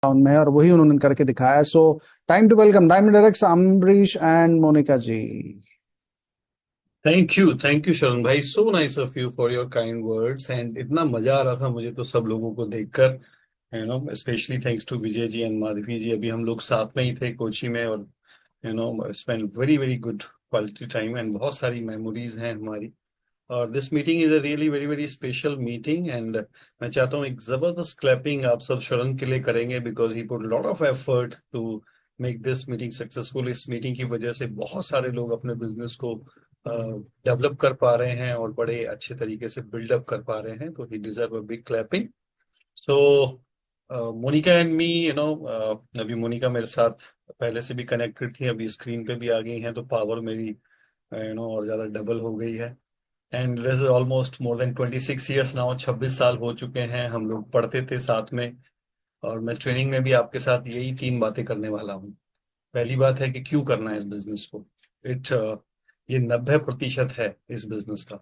में है और वही उन्होंने करके दिखाया। So time to welcome diamond directors Ambrish and Monika ji. Thank you Sharan भाई, so nice of you for your kind words. And इतना मजा आ रहा था मुझे तो सब लोगों को देखकर, specially thanks to Vijay ji and Madhavi ji. अभी हम लोग साथ में ही थे कोची में, और spend very very good quality time and बहुत सारी मेमोरीज हैं हमारी। और this meeting is a really very very special meeting. And मैं चाहता हूँ एक जबरदस्त क्लैपिंग आप सब शरण के लिए करेंगे, because he put lot of effort to make this meeting successful. इस मीटिंग की वजह से बहुत सारे लोग अपने बिजनेस को डेवलप कर पा रहे हैं और बड़े अच्छे तरीके से बिल्डअप कर पा रहे हैं, तो he deserve a big clapping. So Monika and me, अभी मोनिका मेरे साथ पहले से भी कनेक्टेड थी, अभी स्क्रीन पे भी आ गई हैं, तो पावर मेरी और ज्यादा डबल हो गई है। And this is almost more than 26 years now, 26 साल हो चुके हैं। हम लोग पढ़ते थे साथ में, और मैं ट्रेनिंग में भी आपके साथ यही 3 बातें करने वाला हूँ। पहली बात है कि क्यों करना है इस बिजनेस को। इट ये 90% है इस बिजनेस का।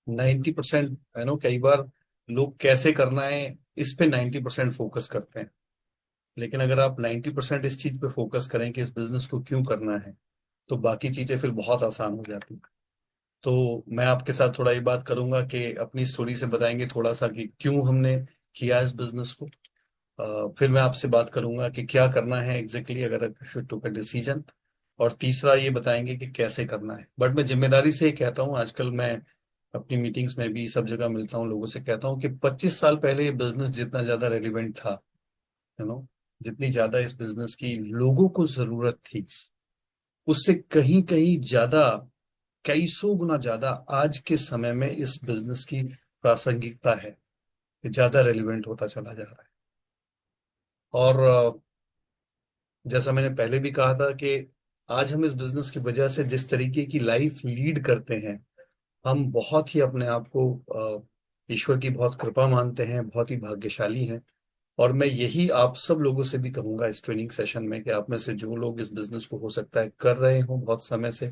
90%, कई बार लोग कैसे करना है इस पे 90% फोकस करते हैं, लेकिन अगर आप 90% इस चीज पे फोकस करें कि इस बिजनेस को क्यों करना है, तो बाकी चीजें फिर बहुत आसान हो जाती हैं। तो मैं आपके साथ थोड़ा ये बात करूंगा कि अपनी स्टोरी से बताएंगे थोड़ा सा कि क्यों हमने किया इस बिजनेस को। फिर मैं आपसे बात करूंगा कि क्या करना है एग्जैक्टली अगर शुड टुक अ डिसीजन। और तीसरा ये बताएंगे कि कैसे करना है। बट मैं जिम्मेदारी से ये कहता हूँ, आजकल मैं अपनी मीटिंग्स में भी सब जगह मिलता हूँ लोगों से, कहता हूँ कि 25 साल पहले ये बिजनेस जितना ज्यादा रेलिवेंट था, जितनी ज्यादा इस बिजनेस की लोगों को जरूरत थी, उससे कहीं कहीं ज्यादा, कई सौ गुना ज्यादा आज के समय में इस बिजनेस की प्रासंगिकता है। ये ज्यादा रेलिवेंट होता चला जा रहा है। और जैसा मैंने पहले भी कहा था कि आज हम इस बिजनेस की वजह से जिस तरीके की लाइफ लीड करते हैं, हम बहुत ही अपने आप को ईश्वर की बहुत कृपा मानते हैं, बहुत ही भाग्यशाली हैं। और मैं यही आप सब लोगों से भी कहूंगा इस ट्रेनिंग सेशन में कि आप में से जो लोग इस बिजनेस को हो सकता है कर रहे हो बहुत समय से,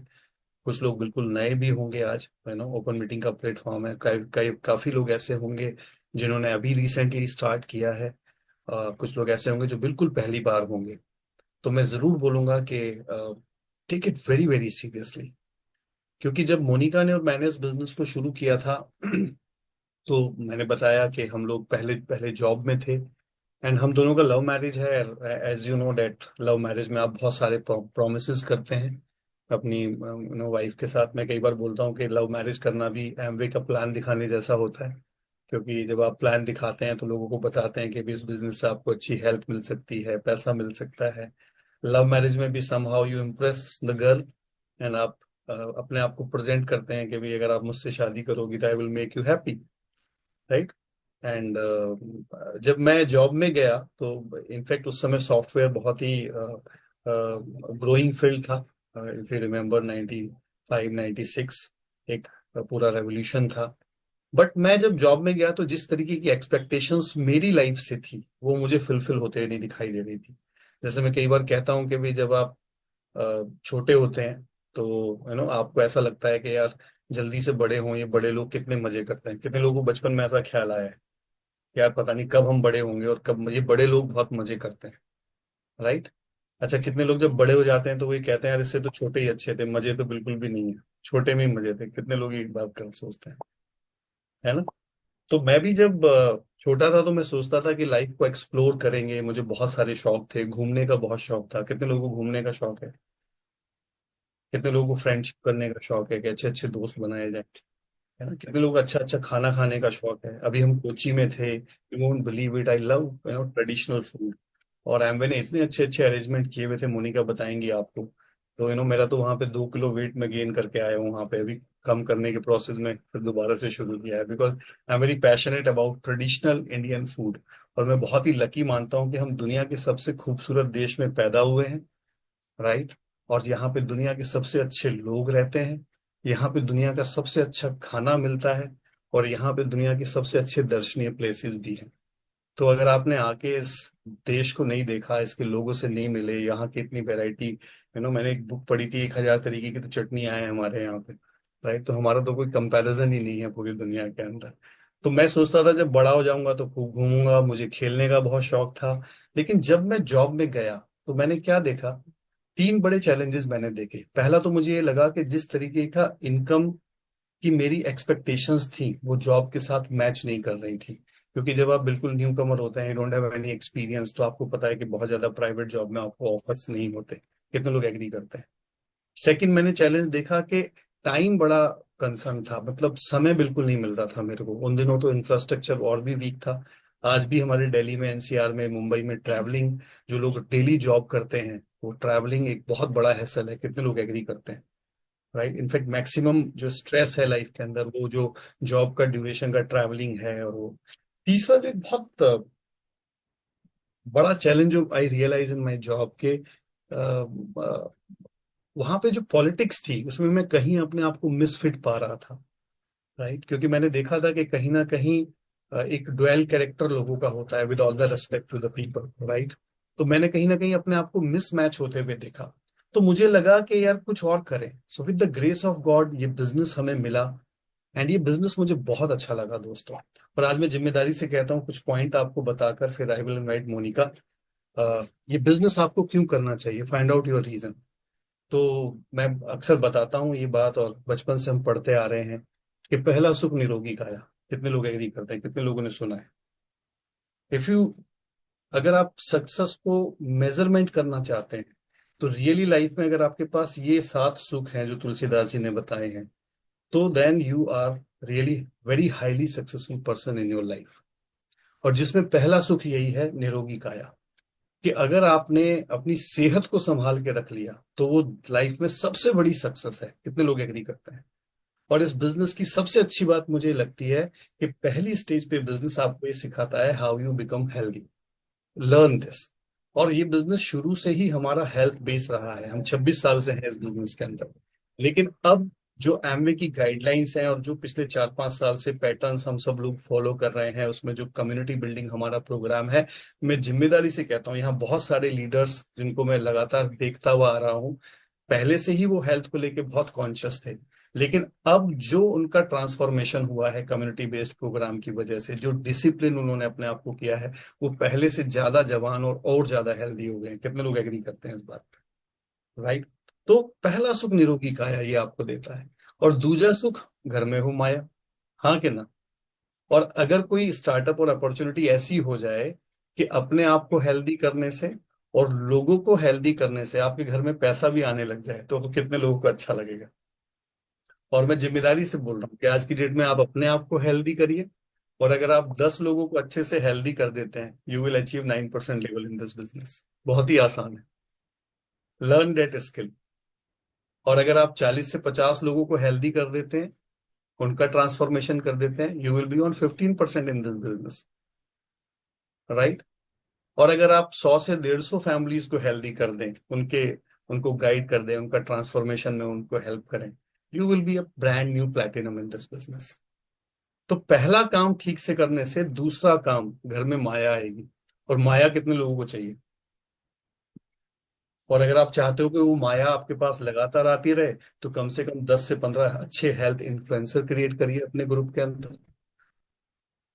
कुछ लोग बिल्कुल नए भी होंगे, आज ओपन मीटिंग का प्लेटफॉर्म है, काफी लोग ऐसे होंगे जिन्होंने अभी रिसेंटली स्टार्ट किया है, कुछ लोग ऐसे होंगे जो बिल्कुल पहली बार होंगे। तो मैं जरूर बोलूंगा कि take it very very seriously. क्योंकि जब मोनिका ने और मैंने इस बिजनेस को शुरू किया था तो मैंने बताया कि हम लोग पहले पहले जॉब में थे। एंड हम दोनों का लव मैरिज है। As you know that love marriage में आप बहुत सारे प्रोमिस करते हैं अपनी वाइफ के साथ। मैं कई बार बोलता हूँ कि लव मैरिज करना भी एमवे का प्लान दिखाने जैसा होता है, क्योंकि जब आप प्लान दिखाते हैं तो लोगों को बताते हैं कि भी इस बिजनेस से आपको अच्छी हेल्प मिल सकती है, पैसा मिल सकता है। लव मैरिज में भी somehow you impress the girl, and आप अपने आप को प्रेजेंट करते हैं कि भाई अगर आप मुझसे शादी करोगी तो I will make you happy, right. And जब मैं जॉब में गया तो इनफैक्ट उस समय सॉफ्टवेयर बहुत ही ग्रोइंग फील्ड था। इफ यू रिमेम्बर 95 96 एक पूरा रेवोल्यूशन था। बट मैं जब जॉब में गया तो जिस तरीके की एक्सपेक्टेशंस मेरी लाइफ से थी वो मुझे फुलफिल होते हुए नहीं दिखाई दे रही थी। जैसे मैं कई बार कहता हूँ कि भाई जब आप छोटे होते हैं तो आपको ऐसा लगता है कि यार जल्दी से बड़े हों, ये बड़े लोग कितने मजे करते हैं। कितने लोगों को बचपन में ऐसा ख्याल आया है यार पता नहीं कब हम बड़े होंगे और कब ये बड़े लोग बहुत मजे करते हैं, राइट। अच्छा, कितने लोग जब बड़े हो जाते हैं तो वही कहते हैं यार इससे तो छोटे ही अच्छे थे, मजे तो बिल्कुल भी नहीं है, छोटे में ही मजे थे। कितने लोग ये बात कर सोचते हैं, है ना। तो मैं भी जब छोटा था तो मैं सोचता था कि लाइफ को एक्सप्लोर करेंगे। मुझे बहुत सारे शौक थे, घूमने का बहुत शौक था। कितने लोगों को घूमने का शौक है, कितने लोगं को फ्रेंडशिप करने का शौक है कि अच्छे अच्छे दोस्त बनाए जाए, है ना। कितने लोग अच्छा अच्छा खाना खाने का शौक है। अभी हम कोची में थे, you won't believe it, I love traditional food. और एमवे ने इतने अच्छे अच्छे अरेंजमेंट किए हुए थे, मोनिका बताएंगी आपको। तो मेरा तो वहां पे 2 किलो वेट में गेन करके आया हूँ वहां पे, अभी कम करने के प्रोसेस में फिर दोबारा से शुरू किया है, because I am very passionate about traditional Indian food. और मैं बहुत ही लकी मानता हूँ कि हम दुनिया के सबसे खूबसूरत देश में पैदा हुए हैं, राइट। और यहाँ पे दुनिया के सबसे अच्छे लोग रहते हैं, यहाँ पे दुनिया का सबसे अच्छा खाना मिलता है, और यहाँ पे दुनिया के सबसे अच्छे दर्शनीय प्लेसेस भी हैं। तो अगर आपने आके इस देश को नहीं देखा, इसके लोगों से नहीं मिले, यहाँ की इतनी वैरायटी, मैंने एक बुक पढ़ी थी 1,000 तरीके की तो चटनी आए हैं हमारे यहाँ पे, राइट। तो हमारा तो कोई कंपैरिजन ही नहीं है पूरी दुनिया के अंदर। तो मैं सोचता था जब बड़ा हो जाऊंगा तो खूब घूमूंगा, मुझे खेलने का बहुत शौक था। लेकिन जब मैं जॉब में गया तो मैंने क्या देखा, तीन बड़े चैलेंजेस मैंने देखे। पहला तो मुझे ये लगा कि जिस तरीके का इनकम की मेरी एक्सपेक्टेशंस थी वो जॉब के साथ मैच नहीं कर रही थी। क्योंकि जब आप बिल्कुल न्यू कमर होते हैं, डोंट हैव एनी एक्सपीरियंस, तो आपको पता है कि बहुत ज्यादा प्राइवेट जॉब में आपको ऑफर्स नहीं होते। कितने लोग एग्री करते हैं? सेकंड, मैंने चैलेंज देखा कि टाइम बड़ा कंसर्न था, मतलब समय बिल्कुल नहीं मिल रहा था मेरे को। उन दिनों तो इंफ्रास्ट्रक्चर और भी वीक था। आज भी हमारे दिल्ली में, एनसीआर में, मुंबई में ट्रैवलिंग, जो लोग डेली जॉब करते हैं, वो ट्रैवलिंग एक बहुत बड़ा हैसल है। कितने लोग एग्री करते हैं? राइट। इनफैक्ट मैक्सिमम जो स्ट्रेस है लाइफ के अंदर, वो जो जॉब का ड्यूरेशन का ट्रैवलिंग है। और वो तीसरा जो एक बहुत बड़ा चैलेंज जो आई रियलाइज इन माई जॉब के, वहां पे जो पॉलिटिक्स थी उसमें मैं कहीं अपने आप को मिसफिट पा रहा था। राइट। क्योंकि मैंने देखा था कि कहीं ना कहीं एक डुअल कैरेक्टर लोगों का होता है, with all the respect to the people. Right. तो मैंने कहीं ना कहीं अपने आप को मिसमैच होते हुए देखा। तो मुझे लगा कि यार कुछ और करें। So with the grace of God ये बिजनेस हमें मिला। एंड ये बिजनेस मुझे बहुत अच्छा लगा दोस्तों। और आज मैं जिम्मेदारी से कहता हूँ कुछ पॉइंट आपको बताकर फिर आई विल इनवाइट मोनिका। ये बिजनेस आपको क्यों करना चाहिए, फाइंड आउट योर रीजन। तो मैं अक्सर बताता हूँ ये बात, और बचपन से हम पढ़ते आ रहे हैं कि पहला सुख निरोगी काया। कितने लोग एग्री करते हैं? कितने लोगों ने सुना है? इफ यू अगर आप सक्सेस को मेजरमेंट करना चाहते हैं, तो रियली लाइफ में अगर आपके पास ये 7 सुख हैं जो तुलसीदास जी ने बताए हैं, तो then you are really very highly successful person in your life. और जिसमें पहला सुख यही है, निरोगी काया। कि अगर आपने अपनी सेहत को संभाल के रख लिया तो वो लाइफ में सबसे बड़ी सक्सेस है। कितने लोग एग्री करते हैं? और इस बिजनेस की सबसे अच्छी बात मुझे लगती है कि पहली स्टेज पे बिजनेस आपको ये सिखाता है how you become healthy. Learn this. और ये बिजनेस शुरू से ही हमारा हेल्थ बेस रहा है। हम 26 साल से हैं इस बिजनेस के अंदर। लेकिन अब जो एमवे की गाइडलाइंस हैं और जो पिछले 4-5 साल से पैटर्न्स हम सब लोग फॉलो कर रहे हैं, उसमें जो कम्युनिटी बिल्डिंग हमारा प्रोग्राम है, मैं जिम्मेदारी से कहता हूँ यहाँ बहुत सारे लीडर्स जिनको मैं लगातार देखता हुआ आ रहा हूँ, पहले से ही वो हेल्थ को लेके बहुत कॉन्शियस थे। लेकिन अब जो उनका ट्रांसफॉर्मेशन हुआ है कम्युनिटी बेस्ड प्रोग्राम की वजह से, जो डिसिप्लिन उन्होंने अपने आप को किया है, वो पहले से ज्यादा जवान और ज्यादा हेल्दी हो गए हैं। कितने लोग एग्री करते हैं इस बात पे? राइट। तो पहला सुख निरोगी काया ये आपको देता है। और दूसरा सुख, घर में हो माया। हाँ कि ना? और अगर कोई स्टार्टअप और अपॉर्चुनिटी ऐसी हो जाए कि अपने आप को हेल्दी करने से और लोगों को हेल्दी करने से आपके घर में पैसा भी आने लग जाए, तो कितने लोगों को अच्छा लगेगा? और मैं जिम्मेदारी से बोल रहा हूँ कि आज की डेट में आप अपने आप को हेल्दी करिए, और अगर आप 10 लोगों को अच्छे से हेल्दी कर देते हैं, you will achieve 9% level in this business. बहुत ही आसान है। Learn that skill. और अगर आप 40 से 50 लोगों को हेल्दी कर देते हैं, उनका ट्रांसफॉर्मेशन कर देते हैं, you will be on 15% in this business. Right. और अगर आप 100 से 150 फैमिलीज को हेल्दी कर दें, उनको गाइड कर दें, उनका ट्रांसफॉर्मेशन में उनको हेल्प करें, you will be a brand new platinum in this business. तो पहला काम ठीक से करने से दूसरा काम, घर में माया आएगी। और माया कितने लोगों को चाहिए? और अगर आप चाहते हो कि वो माया आपके पास लगातार आती रहे, तो कम से कम 10 से 15 अच्छे हेल्थ इन्फ्लुएंसर क्रिएट करिए अपने ग्रुप के अंदर।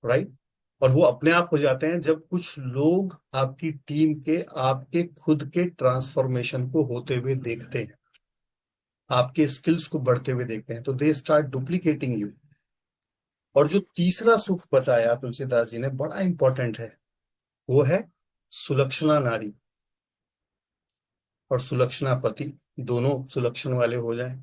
राइट। और वो अपने आप हो जाते हैं जब कुछ लोग आपकी टीम के आपके खुद के ट्रांसफॉर्मेशन को होते हुए देखते हैं, आपके स्किल्स को बढ़ते हुए देखते हैं, तो दे स्टार्ट डुप्लीकेटिंग यू। और जो तीसरा सुख बताया तुलसीदास जी ने, बड़ा इंपॉर्टेंट है, वो है सुलक्षणा नारी और सुलक्षणा पति, दोनों सुलक्षण वाले हो जाएं।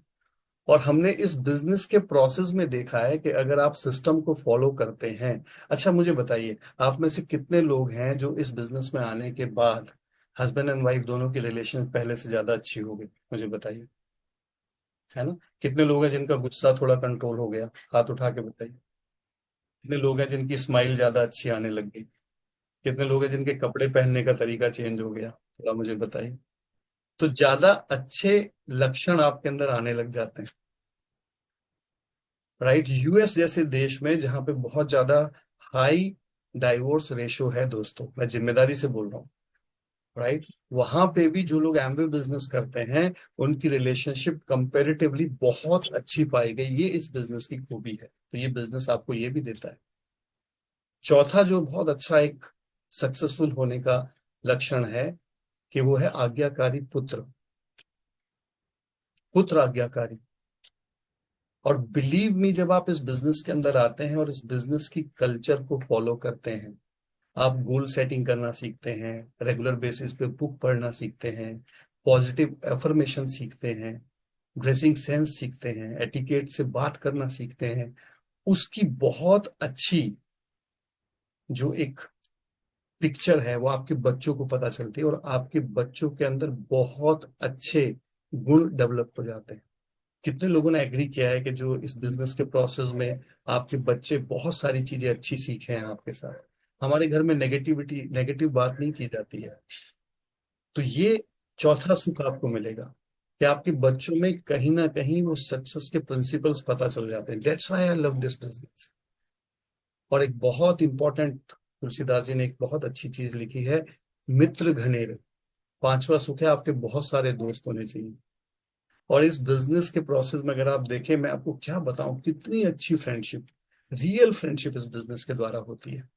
और हमने इस बिजनेस के प्रोसेस में देखा है कि अगर आप सिस्टम को फॉलो करते हैं। अच्छा मुझे बताइए, आप में से कितने लोग हैं जो इस बिजनेस में आने के बाद हस्बैंड एंड वाइफ दोनों की रिलेशन पहले से ज्यादा अच्छी हो गई? मुझे बताइए। है ना? कितने लोग हैं जिनका गुस्सा थोड़ा कंट्रोल हो गया? हाथ उठा के बताइए। कितने लोग हैं जिनकी स्माइल ज्यादा अच्छी आने लग गई? कितने लोग हैं जिनके कपड़े पहनने का तरीका चेंज हो गया? थोड़ा मुझे बताइए। तो ज्यादा अच्छे लक्षण आपके अंदर आने लग जाते हैं। राइट। यूएस जैसे देश में जहां पे बहुत ज्यादा हाई डाइवोर्स रेशो है दोस्तों, मैं जिम्मेदारी से बोल रहा हूँ। राइट। वहां पे भी जो लोग एमवे बिजनेस करते हैं, उनकी रिलेशनशिप कंपैरेटिवली बहुत अच्छी पाई गई। ये इस बिजनेस की खूबी है। तो ये बिजनेस आपको ये भी देता है। चौथा जो बहुत अच्छा एक सक्सेसफुल होने का लक्षण है कि वो है आज्ञाकारी पुत्र। पुत्र आज्ञाकारी। और बिलीव मी, जब आप इस बिजनेस के अंदर आते हैं और इस बिजनेस की कल्चर को फॉलो करते हैं, आप गोल सेटिंग करना सीखते हैं, रेगुलर बेसिस पे बुक पढ़ना सीखते हैं, पॉजिटिव एफर्मेशन सीखते हैं, ड्रेसिंग सेंस सीखते हैं, एटिकेट से बात करना सीखते हैं, उसकी बहुत अच्छी जो एक पिक्चर है वो आपके बच्चों को पता चलती है, और आपके बच्चों के अंदर बहुत अच्छे गुण डेवलप हो जाते हैं। कितने लोगों ने एग्री किया है कि जो इस बिजनेस के प्रोसेस में आपके बच्चे बहुत सारी चीजें अच्छी सीखे हैं आपके साथ। हमारे घर में नेगेटिव बात नहीं की जाती है। तो ये चौथा सुख आपको मिलेगा कि आपके बच्चों में कहीं ना कहीं वो सक्सेस के प्रिंसिपल्स पता चल जाते हैं। That's why I love this business. और एक बहुत इंपॉर्टेंट, तुलसीदास जी ने एक बहुत अच्छी चीज लिखी है, मित्र घनेरे। पांचवा सुख है आपके बहुत सारे दोस्त होने चाहिए। और इस बिजनेस के प्रोसेस में अगर आप देखें, मैं आपको क्या बताऊं, कितनी अच्छी फ्रेंडशिप, रियल फ्रेंडशिप इस बिजनेस के द्वारा होती है।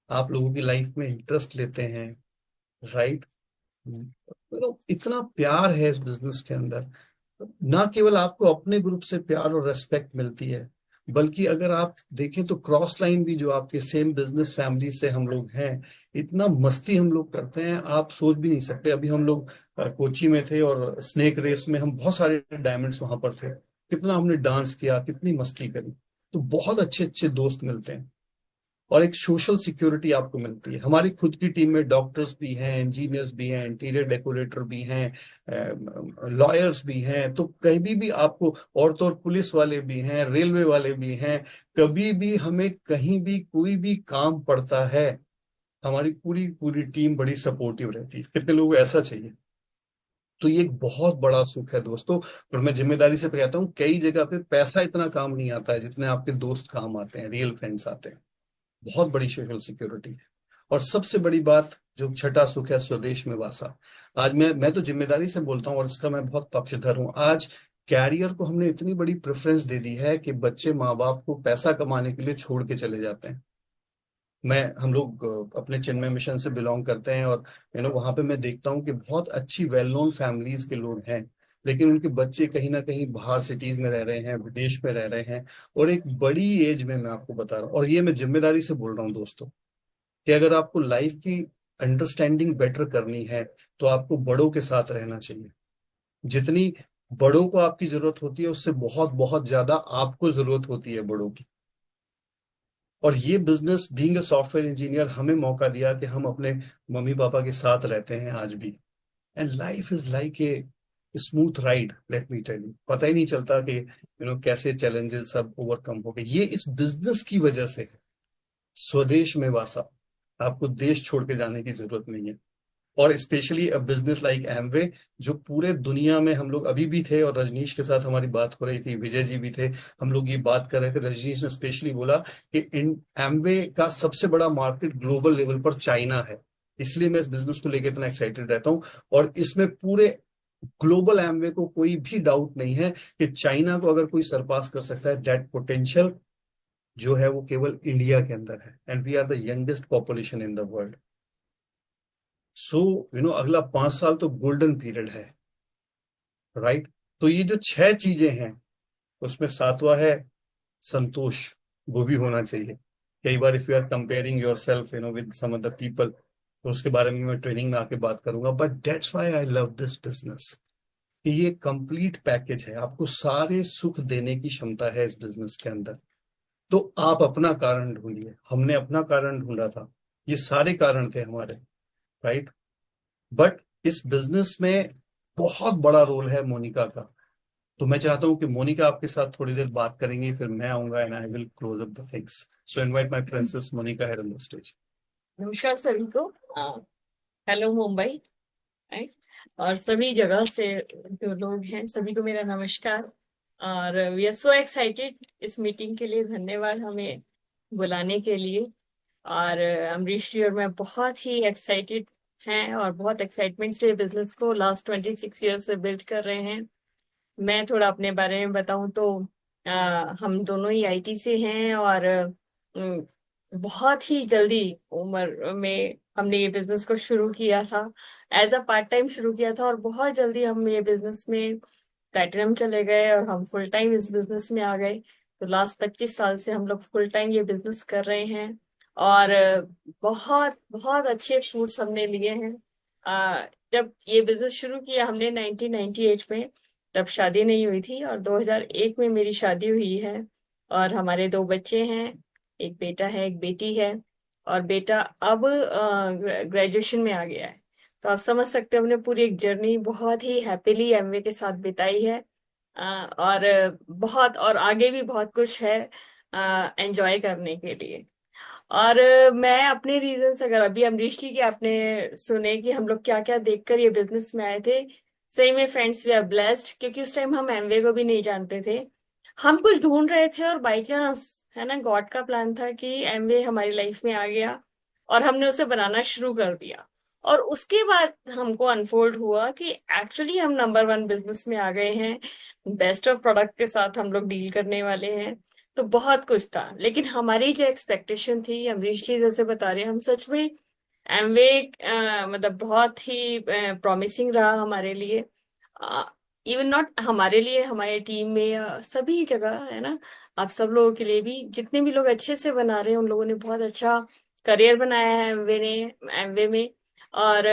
आप लोगों की लाइफ में इंटरेस्ट लेते हैं, राइट। इतना प्यार है इस बिजनेस के अंदर। ना केवल आपको अपने ग्रुप से प्यार और रेस्पेक्ट मिलती है, बल्कि अगर आप देखें तो क्रॉस लाइन भी जो आपके सेम बिजनेस फैमिली से हम लोग हैं, इतना मस्ती हम लोग करते हैं, आप सोच भी नहीं सकते। अभी हम लोग कोची में थे और स्नेक रेस में हम बहुत सारे डायमंड्स वहां पर थे, कितना हमने डांस किया, कितनी मस्ती करी। तो बहुत अच्छे अच्छे दोस्त मिलते हैं, और एक सोशल सिक्योरिटी आपको मिलती है। हमारी खुद की टीम में डॉक्टर्स भी हैं, इंजीनियर्स भी हैं, इंटीरियर डेकोरेटर भी हैं, लॉयर्स भी हैं। तो कभी भी आपको, और तो और पुलिस वाले भी हैं, रेलवे वाले भी हैं, कभी भी हमें कहीं भी कोई भी काम पड़ता है, हमारी पूरी पूरी टीम बड़ी सपोर्टिव रहती है। कितने लोगों को ऐसा चाहिए? तो ये एक बहुत बड़ा सुख है दोस्तों। और मैं जिम्मेदारी से कहता हूँ, कई जगह पे पैसा इतना काम नहीं आता है जितने आपके दोस्त काम आते हैं, रियल फ्रेंड्स आते हैं। बहुत बड़ी सोशल सिक्योरिटी है। और सबसे बड़ी बात, जो छठा सुख है, स्वदेश में वासा। आज मैं तो जिम्मेदारी से बोलता हूँ और इसका मैं बहुत पक्षधर हूँ। आज कैरियर को हमने इतनी बड़ी प्रेफरेंस दे दी है कि बच्चे माँ बाप को पैसा कमाने के लिए छोड़ के चले जाते हैं। हम लोग अपने चिन्मय मिशन से बिलोंग करते हैं, और वहां पे मैं देखता हूँ कि बहुत अच्छी वेल नोन फैमिलीज के लोग हैं, लेकिन उनके बच्चे कहीं ना कहीं बाहर सिटीज में रह रहे हैं, विदेश में रह रहे हैं। और एक बड़ी एज में, मैं आपको बता रहा हूँ, और ये मैं जिम्मेदारी से बोल रहा हूँ दोस्तों, कि अगर आपको लाइफ की अंडरस्टैंडिंग बेटर करनी है, तो आपको बड़ों के साथ रहना चाहिए। जितनी बड़ों को आपकी जरूरत होती है, उससे बहुत बहुत ज्यादा आपको जरूरत होती है बड़ों की। और ये business, being a software engineer, हमें मौका दिया कि हम अपने मम्मी पापा के साथ रहते हैं आज भी। And life is like a smooth ride, let me tell you. पता ही नहीं चलता कि कैसे चैलेंजेस सब ओवरकम हो गए। ये इस बिजनेस की वजह से है। स्वदेश में वासा। आपको देश छोड़ के जाने की जरूरत नहीं है। और specially a business like Amway, जो पूरे दुनिया में, हम लोग अभी भी थे और रजनीश के साथ हमारी बात हो रही थी, विजय जी भी थे, हम लोग ये बात कर रहे थे। रजनीश ने स्पेशली बोला कि इन एमवे का सबसे बड़ा मार्केट ग्लोबल लेवल पर चाइना है। इसलिए मैं इस बिजनेस को लेकर इतना एक्साइटेड रहता हूँ। और इसमें पूरे ग्लोबल एमवे को कोई भी डाउट नहीं है कि चाइना को अगर कोई सरपास कर सकता है, दैट पोटेंशियल जो है वो केवल इंडिया के अंदर है। And we are the youngest population in the world. So अगला 5 साल तो गोल्डन पीरियड है, राइट। तो ये जो 6 चीजें हैं, उसमें सातवां है संतोष। वो भी होना चाहिए। कई बार if you are comparing yourself with some other people, तो उसके बारे में मैं ट्रेनिंग में आके बात करूंगा। But that's why I love this business, कि ये कंप्लीट पैकेज है, आपको सारे सुख देने की क्षमता है इस बिजनेस के अंदर। तो आप अपना कारण ढूंढिए। हमने अपना कारण ढूंढा था, ये सारे कारण थे हमारे, राइट। बट इस बिजनेस में बहुत बड़ा रोल है मोनिका का। तो मैं चाहता हूं कि मोनिका आपके साथ थोड़ी देर बात करेंगी, फिर मैं आऊंगा and I will close up the things. So invite my princess Monika head on the stage. नमस्कार सभी को। हेलो मुंबई। राइट। और सभी जगह से जो लोग हैं सभी को मेरा नमस्कार। और वी आर सो एक्साइटेड इस मीटिंग के लिए। धन्यवाद हमें बुलाने के लिए। और अमरीश जी और मैं बहुत ही एक्साइटेड हैं और बहुत एक्साइटमेंट से बिजनेस को लास्ट 26 ईयर्स से बिल्ड कर रहे हैं। मैं थोड़ा अपने बारे में बताऊं तो हम दोनों ही आईटी से हैं। और बहुत ही जल्दी उम्र में हमने ये बिजनेस को शुरू किया था। एज अ पार्ट टाइम शुरू किया था और बहुत जल्दी हम ये बिजनेस में प्लैटिनम चले गए और हम फुल टाइम इस बिजनेस में आ गए। तो लास्ट 25 साल से हम लोग फुल टाइम ये बिजनेस कर रहे हैं और बहुत बहुत अच्छे फ्रूट्स हमने लिए हैं। जब ये बिजनेस शुरू किया हमने 1998 में, तब शादी नहीं हुई थी और 2001 में मेरी शादी हुई है और हमारे 2 बच्चे हैं, एक बेटा है एक बेटी है। और बेटा अब ग्रेजुएशन में आ गया है। तो आप समझ सकते हो हमने पूरी एक जर्नी बहुत ही हैप्पीली एमवे के साथ बिताई है। और बहुत और आगे भी बहुत कुछ है एंजॉय करने के लिए। और मैं अपने रीजंस, अगर अभी अमरीश जी के आपने सुने कि हम लोग क्या क्या देखकर ये बिजनेस में आए थे, सही में फ्रेंड्स वी आर ब्लेस्ड, क्योंकि उस टाइम हम एमवे को भी नहीं जानते थे। हम कुछ ढूंढ रहे थे और बाई चांस, है ना, गॉड का प्लान था कि एमवे हमारी लाइफ में आ गया और हमने उसे बनाना शुरू कर दिया। और उसके बाद हमको अनफोल्ड हुआ कि एक्चुअली हम नंबर 1 बिजनेस में आ गए हैं, बेस्ट ऑफ प्रोडक्ट के साथ हम लोग डील करने वाले हैं। तो बहुत कुछ था, लेकिन हमारी जो एक्सपेक्टेशन थी, अमरीश जी जैसे बता रहे हैं, हम सच में एमवे मतलब बहुत ही प्रॉमिसिंग रहा हमारे लिए। इवन नॉट हमारे लिए, हमारे टीम में सभी जगह, है ना, आप सब लोगों के लिए भी, जितने भी लोग अच्छे से बना रहे हैं उन लोगों ने बहुत अच्छा करियर बनाया है एमवे में। और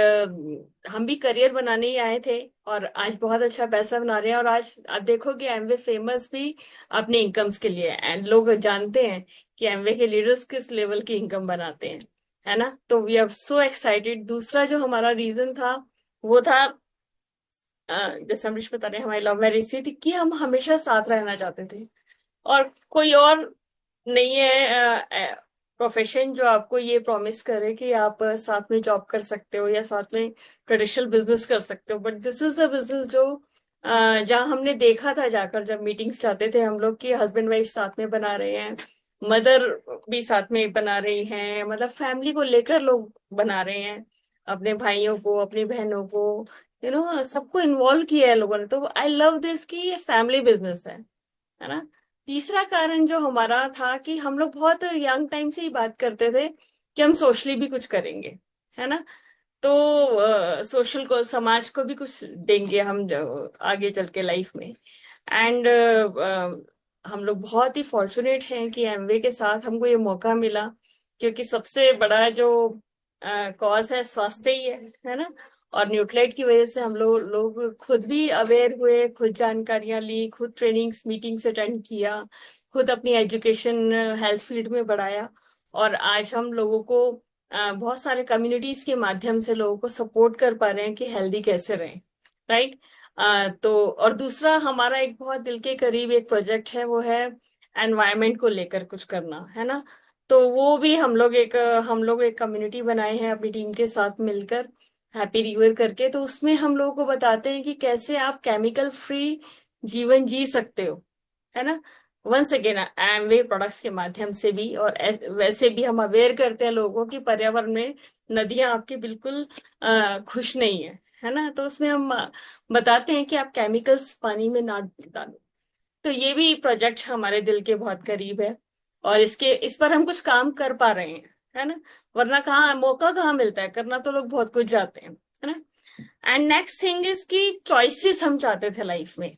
हम भी करियर बनाने ही आए थे और आज बहुत अच्छा पैसा बना रहे हैं। और आज आप देखोगे एमवे फेमस भी अपने इनकम्स के लिए एंड लोग जानते हैं कि एमवे के लीडर्स किस लेवल की इनकम बनाते हैं, है ना। तो वी आर सो एक्साइटेड। दूसरा जो हमारा रीजन था वो था, जैसे अमरीश बता रहे हैं, हमारी लव मैरिज थी कि हम हमेशा साथ रहना चाहते थे और कोई और नहीं है प्रोफेशन जो आपको ये प्रॉमिस करे कि आप साथ में जॉब कर सकते हो या साथ में ट्रेडिशनल बिजनेस कर सकते हो। But this is the business जो जहाँ हमने देखा था जाकर, जब मीटिंग्स जाते थे हम लोग, कि हस्बैंड वाइफ साथ में बना रहे हैं, मदर भी साथ में बना रही हैं, मतलब फैमिली को लेकर लोग बना रहे हैं, अपने भाइयों को अपनी बहनों को, सबको इन्वॉल्व किया है लोगों ने। तो आई लव दिस कि ये फैमिली बिजनेस है ना। तीसरा कारण जो हमारा था कि हम लोग बहुत यंग टाइम से ही बात करते थे कि हम सोशली भी कुछ करेंगे, है ना। तो सोशल को, समाज को भी कुछ देंगे हम आगे चल के लाइफ में। एंड हम लोग बहुत ही फॉर्चुनेट हैं कि एमवे के साथ हमको ये मौका मिला, क्योंकि सबसे बड़ा जो कॉज है स्वास्थ्य ही है ना। और न्यूट्राइट की वजह से हम लोग खुद भी अवेयर हुए, खुद जानकारियां ली, खुद ट्रेनिंग्स मीटिंग्स अटेंड किया, खुद अपनी एजुकेशन हेल्थ फील्ड में बढ़ाया। और आज हम लोगों को बहुत सारे कम्युनिटीज के माध्यम से लोगों को सपोर्ट कर पा रहे हैं कि हेल्दी कैसे रहें, राइट। तो और दूसरा हमारा एक बहुत दिल के करीब एक प्रोजेक्ट है, वो है एनवायरनमेंट को लेकर कुछ करना, है ना। तो वो भी हम लोग एक कम्युनिटी बनाए हैं अपनी टीम के साथ मिलकर, हैप्पी रिवर करके। तो उसमें हम लोगों को बताते हैं कि कैसे आप केमिकल फ्री जीवन जी सकते हो, है ना। वंस अगेन एमवे प्रोडक्ट्स के माध्यम से भी, और वैसे भी हम अवेयर करते हैं लोगों की पर्यावरण में नदियां आपकी बिल्कुल खुश नहीं है ना। तो उसमें हम बताते हैं कि आप केमिकल्स पानी में ना डालो। तो ये भी प्रोजेक्ट हमारे दिल के बहुत करीब है और इस पर हम कुछ काम कर पा रहे हैं, है ना। वरना कहाँ मौका कहाँ मिलता है, करना तो लोग बहुत कुछ जाते हैं, है ना। एंड नेक्स्ट थिंग इज कि चॉइसेस हम चाहते थे लाइफ में,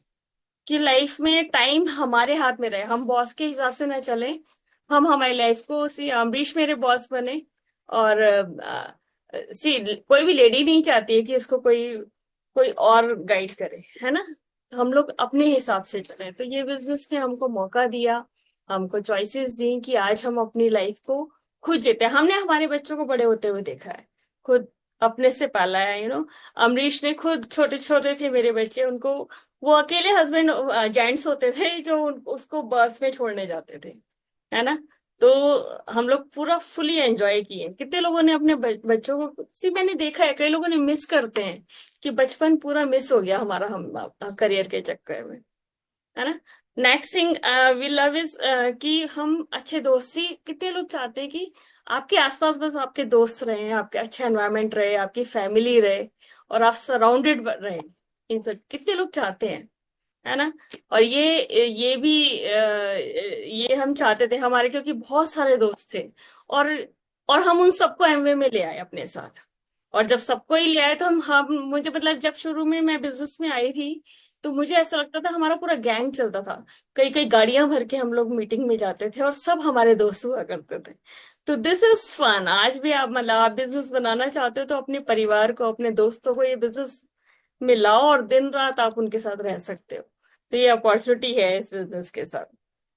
कि लाइफ में टाइम हमारे हाथ में रहे, हम बॉस के हिसाब से ना चले, हम हमारी लाइफ को, सी अम्बरीश मेरे बॉस बने। और सी कोई भी लेडी नहीं चाहती है कि उसको कोई कोई और गाइड करे, है ना। तो हम लोग अपने हिसाब से चले। तो ये बिजनेस ने हमको मौका दिया, हमको चॉइसेस दी कि आज हम अपनी लाइफ को खुद जीते। हमने हमारे बच्चों को बड़े होते हुए देखा है, खुद अपने से पाला है, अमरीश ने खुद, छोटे छोटे थे मेरे बच्चे, उनको वो अकेले हस्बैंड जेंट्स होते थे जो उसको बस में छोड़ने जाते थे, है ना। तो हम लोग पूरा फुली एंजॉय किए। कितने लोगों ने अपने बच्चों को, मैंने देखा है कई लोगों ने मिस करते हैं कि बचपन पूरा मिस हो गया हमारा, हम करियर के चक्कर में, है ना। Next thing we love is कि हम अच्छे दोस्ती, कितने लोग चाहते हैं कि आपके आसपास बस आपके दोस्त रहे, आपके अच्छे एनवायरनमेंट रहे, आपकी फैमिली रहे और आप सराउंडेड रहे इन सब, कितने लोग चाहते हैं, है ना। और ये भी ये हम चाहते थे हमारे, क्योंकि बहुत सारे दोस्त थे, और और हम उन सबको एमवे में ले आए अपने साथ। और जब सबको ही ले आए तो हम मुझे मतलब जब शुरू में मैं बिजनेस में आई थी, तो मुझे ऐसा लगता था हमारा पूरा गैंग चलता था। कई कई गाड़ियां भर के हम लोग मीटिंग में जाते थे और सब हमारे दोस्त हुआ करते थे। तो दिस इज फन। आज भी आप मतलब आप बिजनेस बनाना चाहते हो तो अपने परिवार को, अपने दोस्तों को ये बिजनेस में लाओ और दिन रात आप उनके साथ रह सकते हो। तो ये अपॉर्चुनिटी है इस बिजनेस के साथ।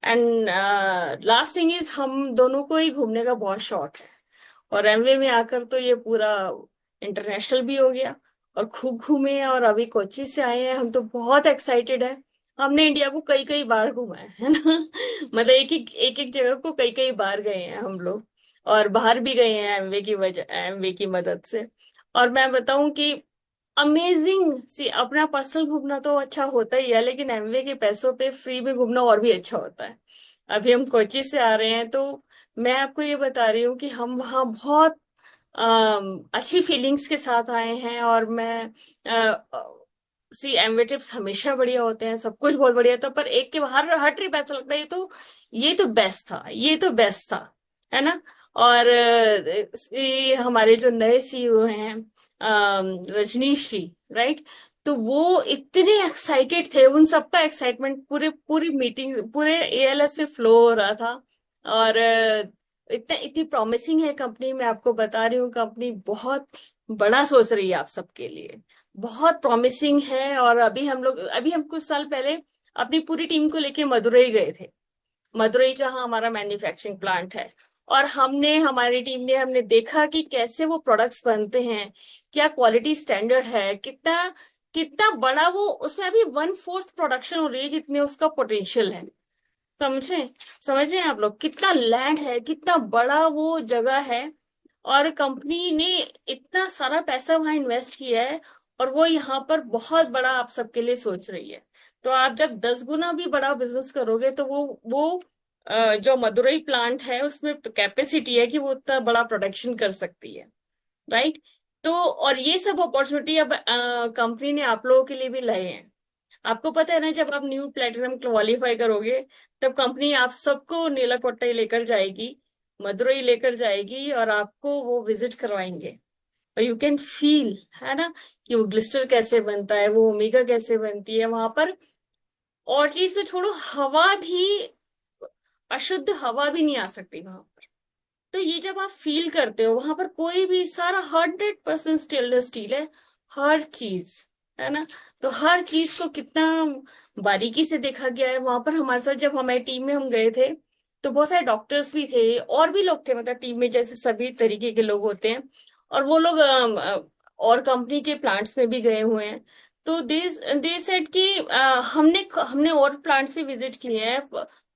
एंड लास्ट थिंग इज, हम दोनों को ही घूमने का बहुत शौक है, और एमवे में आकर तो ये पूरा इंटरनेशनल भी हो गया और खूब घूमे हैं। और अभी कोची से आए हैं, हम तो बहुत एक्साइटेड है। हमने इंडिया को कई कई बार घूमा है ना मतलब एक एक जगह को कई कई बार गए हैं हम लोग, और बाहर भी गए हैं एमवे की मदद से। और मैं बताऊं कि अमेजिंग सी, अपना पर्सनल घूमना तो अच्छा होता ही है, लेकिन एमवे के पैसों पे फ्री में घूमना और भी अच्छा होता है। अभी हम कोची से आ रहे हैं, तो मैं आपको ये बता रही हूँ कि हम वहाँ बहुत अच्छी फीलिंग्स के साथ आए हैं। और मैं सी, एमवे ट्रिप्स हमेशा बढ़िया होते हैं, सब कुछ बहुत बढ़िया था, पर एक के हर हर ट्रिप ऐसा लगता है ये तो बेस्ट था, ये तो बेस्ट था, है ना। और ये हमारे जो नए सीईओ हैं, रजनीश जी, राइट, तो वो इतने एक्साइटेड थे, उन सबका एक्साइटमेंट पूरे पूरी मीटिंग पूरे एएलएस में फ्लो हो रहा था। और इतनी प्रॉमिसिंग है कंपनी, मैं आपको बता रही हूँ, कंपनी बहुत बड़ा सोच रही है आप सबके लिए, बहुत प्रॉमिसिंग है। और अभी हम कुछ साल पहले अपनी पूरी टीम को लेके मदुरई गए थे, मदुरई जहां हमारा मैन्युफैक्चरिंग प्लांट है। और हमारी टीम ने हमने देखा कि कैसे वो प्रोडक्ट्स बनते हैं, क्या क्वालिटी स्टैंडर्ड है, कितना कितना बड़ा वो, उसमें अभी 1/4 प्रोडक्शन हो रही है जितने उसका पोटेंशियल है। समझे समझ रहे हैं आप लोग, कितना लैंड है, कितना बड़ा वो जगह है। और कंपनी ने इतना सारा पैसा वहां इन्वेस्ट किया है, और वो यहाँ पर बहुत बड़ा आप सबके लिए सोच रही है। तो आप जब 10 गुना भी बड़ा बिजनेस करोगे, तो वो जो मदुरई प्लांट है उसमें कैपेसिटी है कि वो उतना बड़ा प्रोडक्शन कर सकती है, राइट। तो और ये सब अपॉर्चुनिटी अब कंपनी ने आप लोगों के लिए भी लाए हैं। आपको पता है ना, जब आप न्यू प्लेटिनम क्वालिफाई करोगे, तब कंपनी आप सबको नीलाकोट्टाई लेकर जाएगी, मदुरई लेकर जाएगी, और आपको वो विजिट करवाएंगे। और यू कैन फील, है ना, कि वो ग्लिस्टर कैसे बनता है, वो ओमेगा कैसे बनती है वहां पर। और चीज तो छोड़ो, हवा भी, अशुद्ध हवा भी नहीं आ सकती वहां पर। तो ये जब आप फील करते हो, वहां पर कोई भी, सारा 100% स्टेनलेस स्टील है, हर चीज, है ना। तो हर चीज को कितना बारीकी से देखा गया है वहां पर। हमारे साथ जब हमारी टीम में हम गए थे, तो बहुत सारे डॉक्टर्स भी थे और भी लोग थे, मतलब टीम में जैसे सभी तरीके के लोग होते हैं। और वो लोग और कंपनी के प्लांट्स में भी गए हुए हैं। तो दे सेड कि हमने हमने और प्लांट्स भी विजिट किए हैं,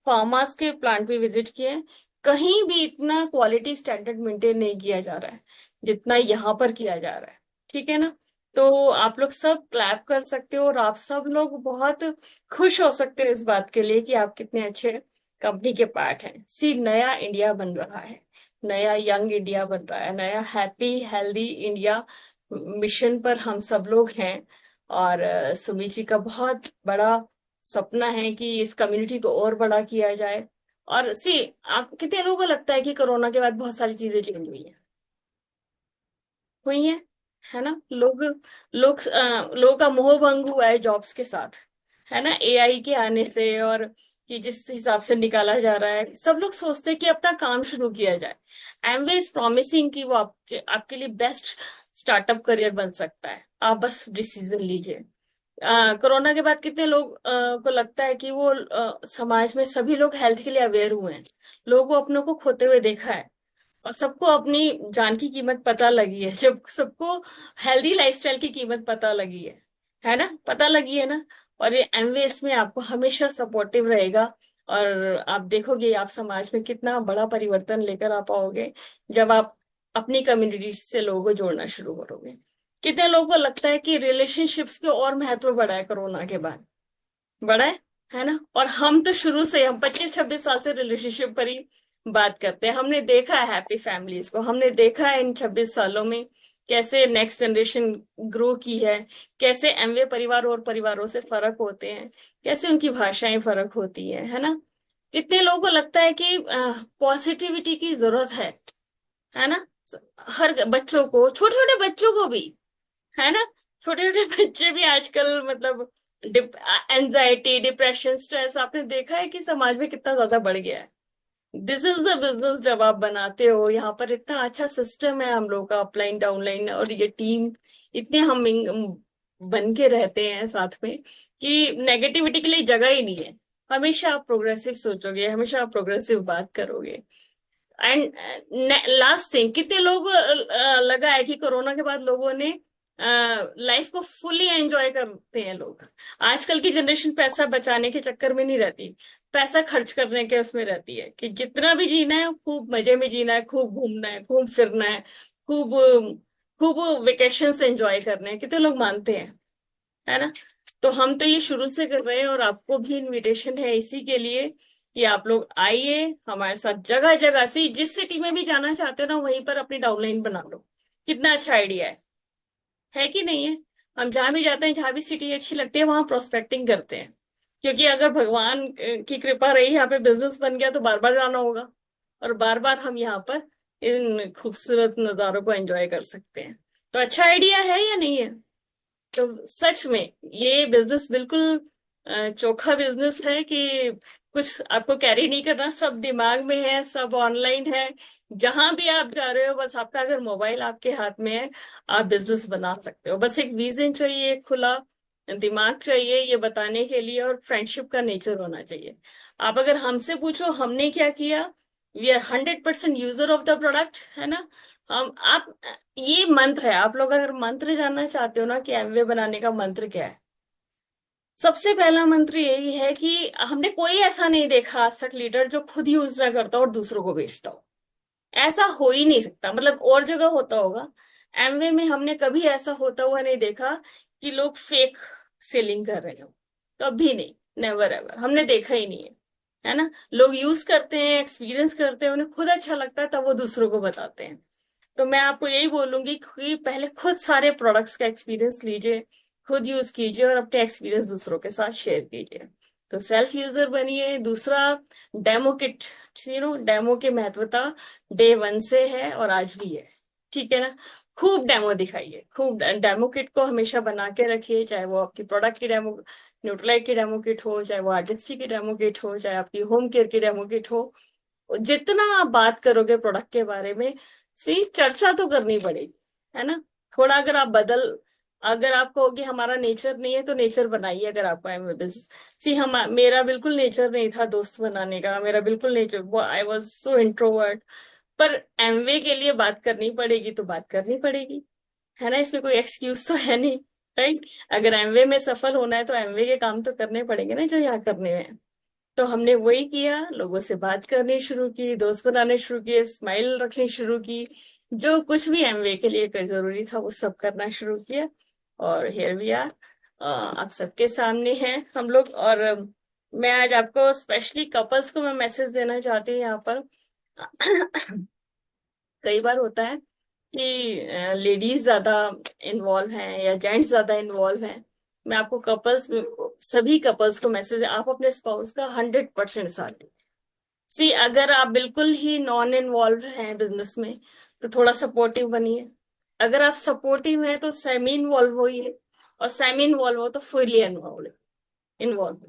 फार्मास के प्लांट भी विजिट किए हैं, कहीं भी इतना क्वालिटी स्टैंडर्ड मेंटेन नहीं किया जा रहा है जितना यहाँ पर किया जा रहा है। ठीक है ना। तो आप लोग सब क्लैप कर सकते हो, और आप सब लोग बहुत खुश हो सकते हो इस बात के लिए कि आप कितने अच्छे कंपनी के पार्ट हैं। सी, नया इंडिया बन रहा है, नया यंग इंडिया बन रहा है, नया हैप्पी हेल्दी इंडिया मिशन पर हम सब लोग हैं। और सुमित जी का बहुत बड़ा सपना है कि इस कम्युनिटी को और बड़ा किया जाए। और सी, आप कितने लोगों को लगता है कि कोरोना के बाद बहुत सारी चीजें चेंज हुई है ना। लोगों का मोह भंग हुआ है जॉब्स के साथ, है ना, एआई के आने से। और कि जिस हिसाब से निकाला जा रहा है, सब लोग सोचते हैं कि अपना काम शुरू किया जाए। एमवे इज प्रॉमिसिंग कि वो आपके लिए बेस्ट स्टार्टअप करियर बन सकता है, आप बस डिसीजन लीजिए। कोरोना के बाद कितने लोग को लगता है कि वो समाज में सभी लोग हेल्थ के लिए अवेयर हुए हैं, लोगों को अपनों को खोते हुए देखा है, और सबको अपनी जान की कीमत पता लगी है। जब सबको हेल्दी लाइफस्टाइल की कीमत पता लगी है ना, पता लगी है ना। और ये एमवेस में आपको हमेशा सपोर्टिव रहेगा, और आप देखोगे आप समाज में कितना बड़ा परिवर्तन लेकर आ पाओगे जब आप अपनी कम्युनिटी से लोगों को जोड़ना शुरू करोगे। कितने लोगों को लगता है कि रिलेशनशिप्स के और महत्व बढ़ा है कोरोना के बाद, बड़ा है ना। और हम तो शुरू से, हम 25-26 साल से रिलेशनशिप पर ही बात करते हैं। हमने देखा है हैप्पी फैमिलीज को, हमने देखा है इन 26 सालों में कैसे नेक्स्ट जनरेशन ग्रो की है, कैसे एमवे परिवार और परिवारों से फर्क होते हैं, कैसे उनकी भाषाएं फर्क होती है ना। कितने लोगों को लगता है कि पॉजिटिविटी की जरूरत है ना। हर बच्चों को, छोटे छोटे बच्चों को भी, है ना। छोटे छोटे बच्चे भी आजकल मतलब एंजाइटी, डिप्रेशन, स्ट्रेस आपने देखा है कि समाज में कितना ज्यादा बढ़ गया है। दिस इज द बिजनेस जब आप बनाते हो, यहाँ पर इतना अच्छा सिस्टम है हम लोग का, अपलाइन डाउनलाइन, और ये टीम इतने हम बन के रहते हैं साथ में कि नेगेटिविटी के लिए जगह ही नहीं है। हमेशा आप प्रोग्रेसिव सोचोगे, हमेशा आप प्रोग्रेसिव बात करोगे। एंड लास्ट थिंग, कितने लोग लगा है कि कोरोना के बाद लोगों ने लाइफ को फुली एंजॉय करते हैं लोग। आजकल की जनरेशन पैसा बचाने के चक्कर में नहीं रहती, पैसा खर्च करने के उसमें रहती है कि जितना भी जीना है खूब मजे में जीना है, खूब घूमना है, खूब फिरना है, खूब खूब वेकेशंस एंजॉय करने हैं। कितने लोग मानते हैं, है ना। तो हम तो ये शुरू से कर रहे हैं और आपको भी इनविटेशन है इसी के लिए कि आप लोग आइए हमारे साथ। जगह जगह से जिस सिटी में भी जाना चाहते हो ना, वहीं पर अपनी डाउनलाइन बना लो। कितना अच्छा आइडिया है कि नहीं है। हम जहां भी जाते हैं, जहां भी सिटी अच्छी लगती है, वहां प्रोस्पेक्टिंग करते हैं, क्योंकि अगर भगवान की कृपा रही, यहाँ पे बिजनेस बन गया, तो बार बार जाना होगा और बार बार हम यहाँ पर इन खूबसूरत नजारों को एंजॉय कर सकते हैं। तो अच्छा आइडिया है या नहीं है। तो सच में ये बिजनेस बिल्कुल चोखा बिजनेस है कि कुछ आपको कैरी नहीं करना, सब दिमाग में है, सब ऑनलाइन है। जहां भी आप जा रहे हो, बस आपका अगर मोबाइल आपके हाथ में है, आप बिजनेस बना सकते हो। बस एक विजन चाहिए, खुला दिमाग चाहिए ये बताने के लिए, और फ्रेंडशिप का नेचर होना चाहिए। आप अगर हमसे पूछो हमने क्या किया, we are 100% user of the product, है ना। हम आप ये मंत्र है, आप लोग अगर मंत्र जानना चाहते हो ना कि एमवे बनाने का मंत्र क्या है, सबसे पहला मंत्र यही है कि हमने कोई ऐसा नहीं देखा आज तक लीडर जो खुद यूज ना करता और दूसरों को बेचता हो। ऐसा हो ही नहीं सकता, मतलब और जगह होता होगा, एमवे में हमने कभी ऐसा होता हुआ नहीं देखा कि लोग फेक सेलिंग कर रहे हो। कभी नहीं, नेवर एवर, हमने देखा ही नहीं है ना। लोग यूज करते हैं, एक्सपीरियंस करते हैं, उन्हें खुद अच्छा लगता है, तब वो दूसरों को बताते हैं। तो मैं आपको यही बोलूंगी कि पहले खुद सारे प्रोडक्ट्स का एक्सपीरियंस लीजिए, खुद यूज कीजिए और अपने एक्सपीरियंस दूसरों के साथ शेयर कीजिए। तो सेल्फ यूजर बनिए। दूसरा, डेमो किट, डेमो की महत्वता डे 1 से है और आज भी है, ठीक है ना। खूब डेमो दिखाइए, खूब डेमो किट को हमेशा बना के रखिए, चाहे वो आपकी प्रोडक्ट की डेमो, न्यूट्रलाइट की डेमो किट हो, चाहे वो आर्टिस्टिक की डेमो किट हो, चाहे आपकी होम केयर की डेमो किट हो। जितना आप बात करोगे प्रोडक्ट के बारे में, सी चर्चा तो करनी पड़ेगी, है ना। थोड़ा अगर आप अगर आप कहोगे हमारा नेचर नहीं है, तो नेचर बनाइए। अगर आपको बिजनेस, सी हम, मेरा बिल्कुल नेचर नहीं था दोस्त बनाने का, मेरा बिल्कुल nature, I was so introvert. पर एमवे के लिए बात करनी पड़ेगी तो बात करनी पड़ेगी, है ना। इसमें कोई एक्सक्यूज तो है नहीं, राइट। अगर एमवे में सफल होना है तो एमवे के काम तो करने पड़ेंगे ना जो यहाँ करने हैं। तो हमने वही किया, लोगों से बात करनी शुरू की, दोस्त बनाने शुरू किए, स्माइल रखनी शुरू की, जो कुछ भी एमवे के लिए जरूरी था वो सब करना शुरू किया। और हियर वी आर, आप सबके सामने हैं हम लोग। और मैं आज आपको स्पेशली कपल्स को मैं मैसेज देना चाहती हूँ यहाँ पर। कई बार होता है कि लेडीज ज्यादा इन्वॉल्व हैं या जेंट्स ज्यादा इन्वॉल्व हैं। मैं आपको कपल्स, सभी कपल्स को मैसेज, आप अपने स्पाउस का 100% साथ दें। सी अगर आप बिल्कुल ही नॉन इन्वॉल्व हैं बिजनेस में, तो थोड़ा सपोर्टिव बनिए। अगर आप सपोर्टिव हैं तो सेमी इन्वॉल्व होइए, और सेमी इन्वॉल्व हो तो फुली इन्वॉल्व।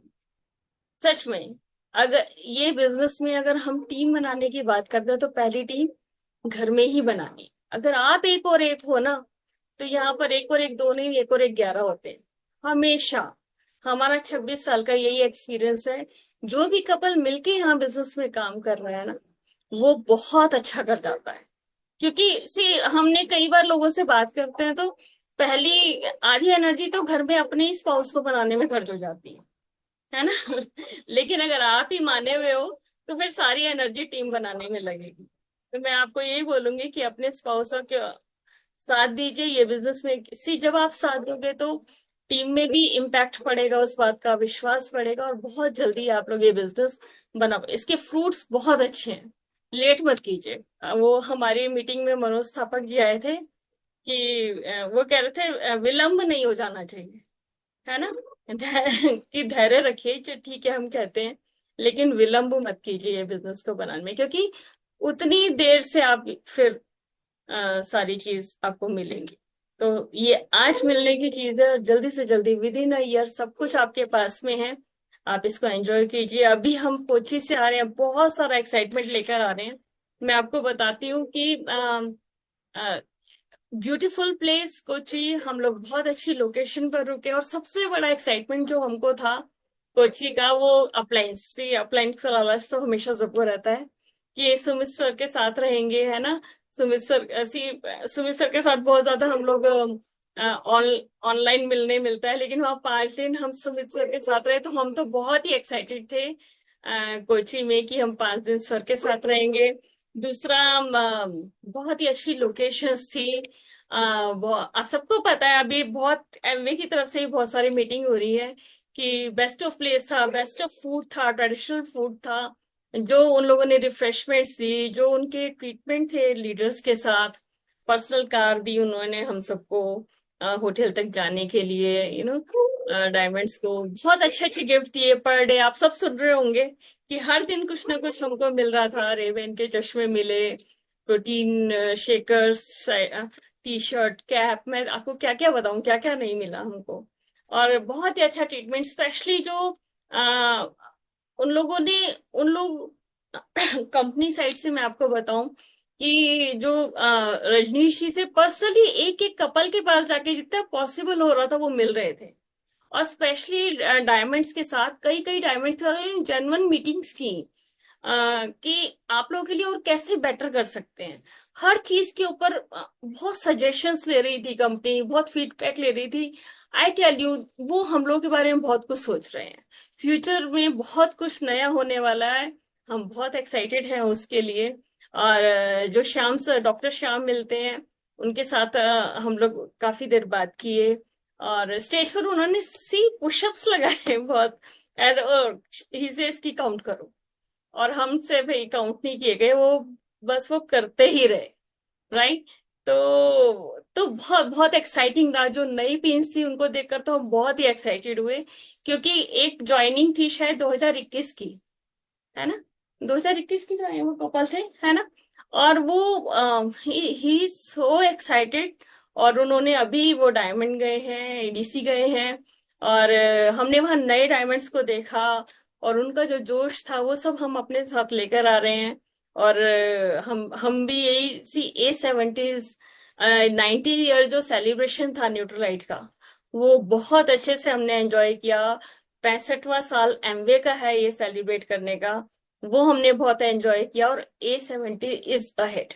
सच में, अगर ये बिजनेस में अगर हम टीम बनाने की बात करते हैं, तो पहली टीम घर में ही बनानी। अगर आप एक और एक हो ना, तो यहाँ पर एक और एक दो नहीं, एक और एक 11 होते हैं हमेशा। हमारा 26 साल का यही एक्सपीरियंस है। जो भी कपल मिलके यहाँ बिजनेस में काम कर रहा है ना, वो बहुत अच्छा कर जाता है। क्योंकि सी हमने कई बार लोगों से बात करते हैं, तो पहली आधी एनर्जी तो घर में अपने ही स्पाउस को बनाने में खर्च हो जाती है ना। लेकिन अगर आप ही माने हुए हो, तो फिर सारी एनर्जी टीम बनाने में लगेगी। तो मैं आपको यही बोलूंगी कि अपने स्पाउस के साथ दीजिए ये बिजनेस में। सी जब आप साथ दोगे तो टीम में भी इम्पैक्ट पड़ेगा, उस बात का विश्वास पड़ेगा, और बहुत जल्दी आप लोग ये बिजनेस बना, इसके फ्रूट्स बहुत अच्छे हैं। लेट मत कीजिए। वो हमारी मीटिंग में मनोज थापक जी आए थे, कि वो कह रहे थे विलंब नहीं हो जाना चाहिए, है ना। कि धैर्य रखिए, जो ठीक है हम कहते हैं, लेकिन विलंब मत कीजिए बिजनेस को बनाने में, क्योंकि उतनी देर से आप फिर सारी चीज आपको मिलेंगी। तो ये आज मिलने की चीज है, और जल्दी से जल्दी विद इन अ ईयर सब कुछ आपके पास में है। आप इसको एंजॉय कीजिए। अभी हम कोची से आ रहे हैं, बहुत सारा एक्साइटमेंट लेकर आ रहे हैं। मैं आपको बताती हूँ कि ब्यूटीफुल प्लेस कोची, हम लोग बहुत अच्छी लोकेशन पर रुके, और सबसे बड़ा एक्साइटमेंट जो हमको था कोची का, वो अप्लायंस से। अप्लायंस का लालच तो हमेशा सबको रहता है कि सुमित सर के साथ रहेंगे, है ना। सुमित सर के साथ बहुत ज्यादा हम लोग ऑनलाइन मिलता है, लेकिन वहाँ 5 दिन हम सुमित सर के साथ रहे, तो हम तो बहुत ही एक्साइटेड थे कोची में कि हम 5 दिन सर के साथ रहेंगे। दूसरा, बहुत ही अच्छी लोकेशंस थी। आप सबको पता है, अभी बहुत एमवे की तरफ से भी बहुत सारी मीटिंग हो रही है कि बेस्ट ऑफ प्लेस था, बेस्ट ऑफ फूड था, ट्रेडिशनल फूड था, जो उन लोगों ने रिफ्रेशमेंट्स दी, जो उनके ट्रीटमेंट थे लीडर्स के साथ, पर्सनल कार दी उन्होंने हम सबको होटल तक जाने के लिए, डायमंड्स को बहुत अच्छे अच्छे गिफ्ट दिए पर डे। आप सब सुन रहे होंगे कि हर दिन कुछ ना कुछ हमको मिल रहा था। रेवेन के चश्मे मिले, protein shakers, T shirt, cap, मैं आपको क्या क्या बताऊं, क्या क्या नहीं मिला हमको। और बहुत ही अच्छा ट्रीटमेंट, स्पेशली जो आ, उन लोग कंपनी साइड से, मैं आपको बताऊं कि जो रजनीश जी से पर्सनली एक एक कपल के पास जाके जितना पॉसिबल हो रहा था वो मिल रहे थे। और स्पेशली डायमंड्स के साथ, कई कई डायमंड्स जेन्युइन मीटिंग्स की कि आप लोगों के लिए और कैसे बेटर कर सकते हैं। हर चीज के ऊपर बहुत सजेशंस ले रही थी कंपनी, बहुत फीडबैक ले रही थी। आई टेल यू, वो हम लोगों के बारे में बहुत कुछ सोच रहे हैं। फ्यूचर में बहुत कुछ नया होने वाला है, हम बहुत एक्साइटेड हैं उसके लिए। और जो श्याम सर, डॉक्टर श्याम मिलते हैं, उनके साथ हम लोग काफी देर बात किए, और स्टेज पर उन्होंने पुशअप्स लगाए बहुत, और ही से इसकी काउंट करो, और हमसे भाई काउंट नहीं किए गए, वो बस वो करते ही रहे। राइट। तो बहुत बहुत एक्साइटिंग रहा। जो नई टीम्स थी उनको देखकर तो हम बहुत ही एक्साइटेड हुए, क्योंकि एक ज्वाइनिंग थी शायद 2021 की, है ना। 2021 की ज्वाइनिंग वो कपल थे, है ना। और वो ही सो एक्साइटेड, और उन्होंने अभी वो डायमंड गए हैं, एडीसी गए हैं, और हमने वहां नए डायमंड्स को देखा, और उनका जो जोश था वो सब हम अपने साथ लेकर आ रहे हैं। और हम भी यही A70s 90 ईयर जो सेलिब्रेशन था न्यूट्रलाइट का, वो बहुत अच्छे से हमने एंजॉय किया। 65वां साल एमवे का है ये सेलिब्रेट करने का, वो हमने बहुत एंजॉय किया। और A70 इज अहेड,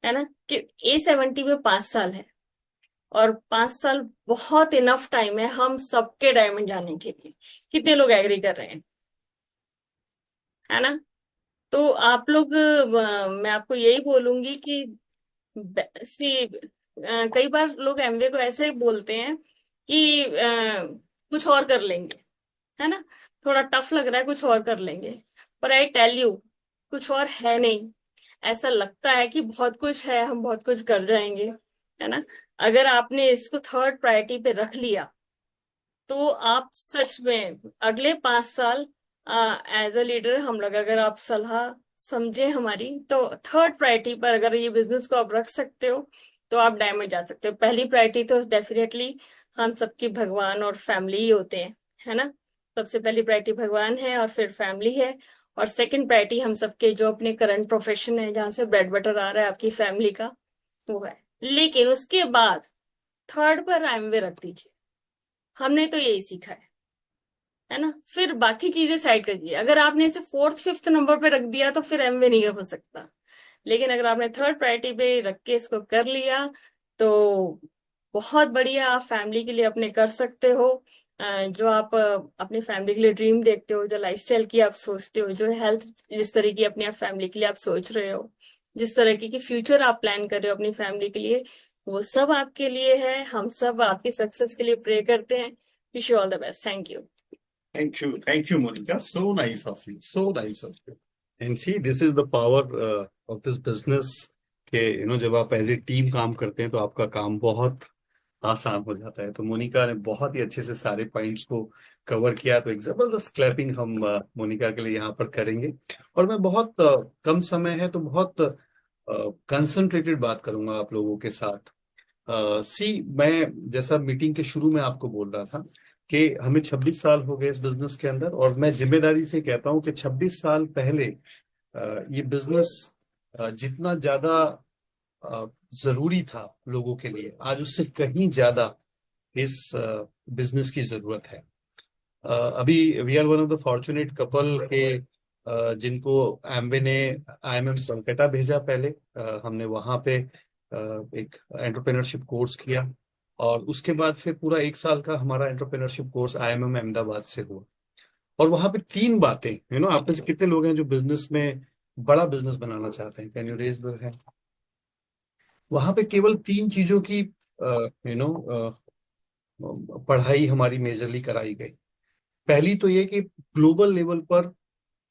है ना, कि A70 में 5 साल है, और 5 साल बहुत इनफ टाइम है हम सबके डायमंड जाने के लिए। कितने लोग एग्री कर रहे हैं, है ना। तो आप लोग, मैं आपको यही बोलूंगी कि सी कई बार लोग एमवे को ऐसे बोलते हैं कि कुछ और कर लेंगे, है ना, थोड़ा टफ लग रहा है, कुछ और कर लेंगे। पर आई टेल यू, कुछ और है नहीं। ऐसा लगता है कि बहुत कुछ है, हम बहुत कुछ कर जाएंगे, है ना। अगर आपने इसको थर्ड प्रायोरिटी पे रख लिया, तो आप सच में अगले 5 साल एज अ लीडर, हम लोग अगर आप सलाह समझे हमारी, तो थर्ड प्रायोरिटी पर अगर ये बिजनेस को आप रख सकते हो, तो आप डायमंड जा सकते हो। पहली प्रायोरिटी तो डेफिनेटली हम सबकी भगवान और फैमिली ही होते हैं, है ना। सबसे पहली प्रायोरिटी भगवान है, और फिर फैमिली है, और सेकंड प्रायोरिटी हम सबके जो अपने करंट प्रोफेशन है, जहाँ से ब्रेड बटर आ रहा है आपकी फैमिली का, वो है। लेकिन उसके बाद थर्ड पर एमवे रख दीजिए। हमने तो यही सीखा है ना। फिर बाकी चीजें साइड कर दीजिए। अगर आपने इसे फोर्थ फिफ्थ नंबर पे रख दिया तो फिर एमवे नहीं हो सकता। लेकिन अगर आपने थर्ड प्रायोरिटी पे रख के इसको कर लिया, तो बहुत बढ़िया, आप फैमिली के लिए अपने कर सकते हो। जो आप अपनी फैमिली के लिए ड्रीम देखते हो, जो लाइफस्टाइल की आप सोचते हो, जो हेल्थ जिस तरह की अपनी आप फैमिली के लिए आप सोच रहे हो, जिस तरह की फ्यूचर आप प्लान कर रहे हो अपनी फैमिली के लिए, वो सब आपके लिए है। हम सब आपकी सक्सेस के लिए प्रे करते हैं। Wish you all the best. Thank you. Thank you, Monica. So nice of you. So nice of you. And see, this is the power of this business. कि जब आप एज ए टीम काम करते हैं तो आपका काम बहुत आसान हो जाता है। तो मोनिका ने बहुत ही अच्छे से सारे पॉइंट्स को कवर किया, तो एक जबरदस्त क्लैपिंग हम मोनिका के लिए यहाँ पर करेंगे। और मैं बहुत कम समय है तो बहुत कंसंट्रेटेड बात करूंगा आप लोगों के साथ। मैं जैसा मीटिंग के शुरू में आपको बोल रहा था कि हमें 26 साल हो गए इस बिजनेस के अंदर, और मैं जिम्मेदारी से कहता हूं कि 26 साल पहले ये बिजनेस जितना ज्यादा अ, जरूरी था लोगों के लिए, आज उससे कहीं ज्यादा इस बिजनेस की जरूरत है। अभी we are one of the fortunate couple के जिनको एम्बे ने IIM कोलकाता भेजा पहले। हमने वहां पे एक एंटरप्रेन्योरशिप कोर्स किया, और उसके बाद फिर पूरा 1 साल का हमारा एंटरप्रेन्योरशिप कोर्स IIM अहमदाबाद से हुआ। और वहां पे 3 बातें, आप में से कितने लोग हैं जो बिजनेस में बड़ा बिजनेस बनाना चाहते हैं? Can you raise the hand? वहां पे केवल 3 चीजों की पढ़ाई हमारी मेजरली कराई गई। पहली तो ये कि ग्लोबल लेवल पर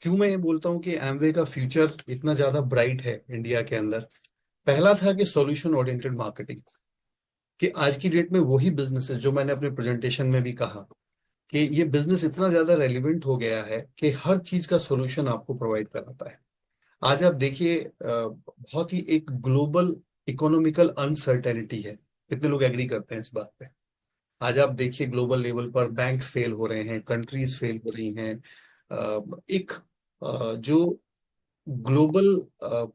क्यों मैं ये बोलता हूँ कि एमवे का फ्यूचर इतना ज्यादा ब्राइट है इंडिया के अंदर। पहला था कि सॉल्यूशन ओरिएंटेड मार्केटिंग, कि आज की डेट में वही बिजनेसेस जो मैंने अपने प्रेजेंटेशन में भी कहा कि ये बिजनेस इतना ज्यादा रेलिवेंट हो गया है कि हर चीज का सॉल्यूशन आपको प्रोवाइड कराता है। आज आप देखिए, बहुत ही एक ग्लोबल इकोनॉमिकल अनसर्टेनिटी है। कितने लोग एग्री करते हैं इस बात पे? आज आप देखिए ग्लोबल लेवल पर बैंक फेल हो रहे हैं, कंट्रीज फेल हो रही हैं। एक जो ग्लोबल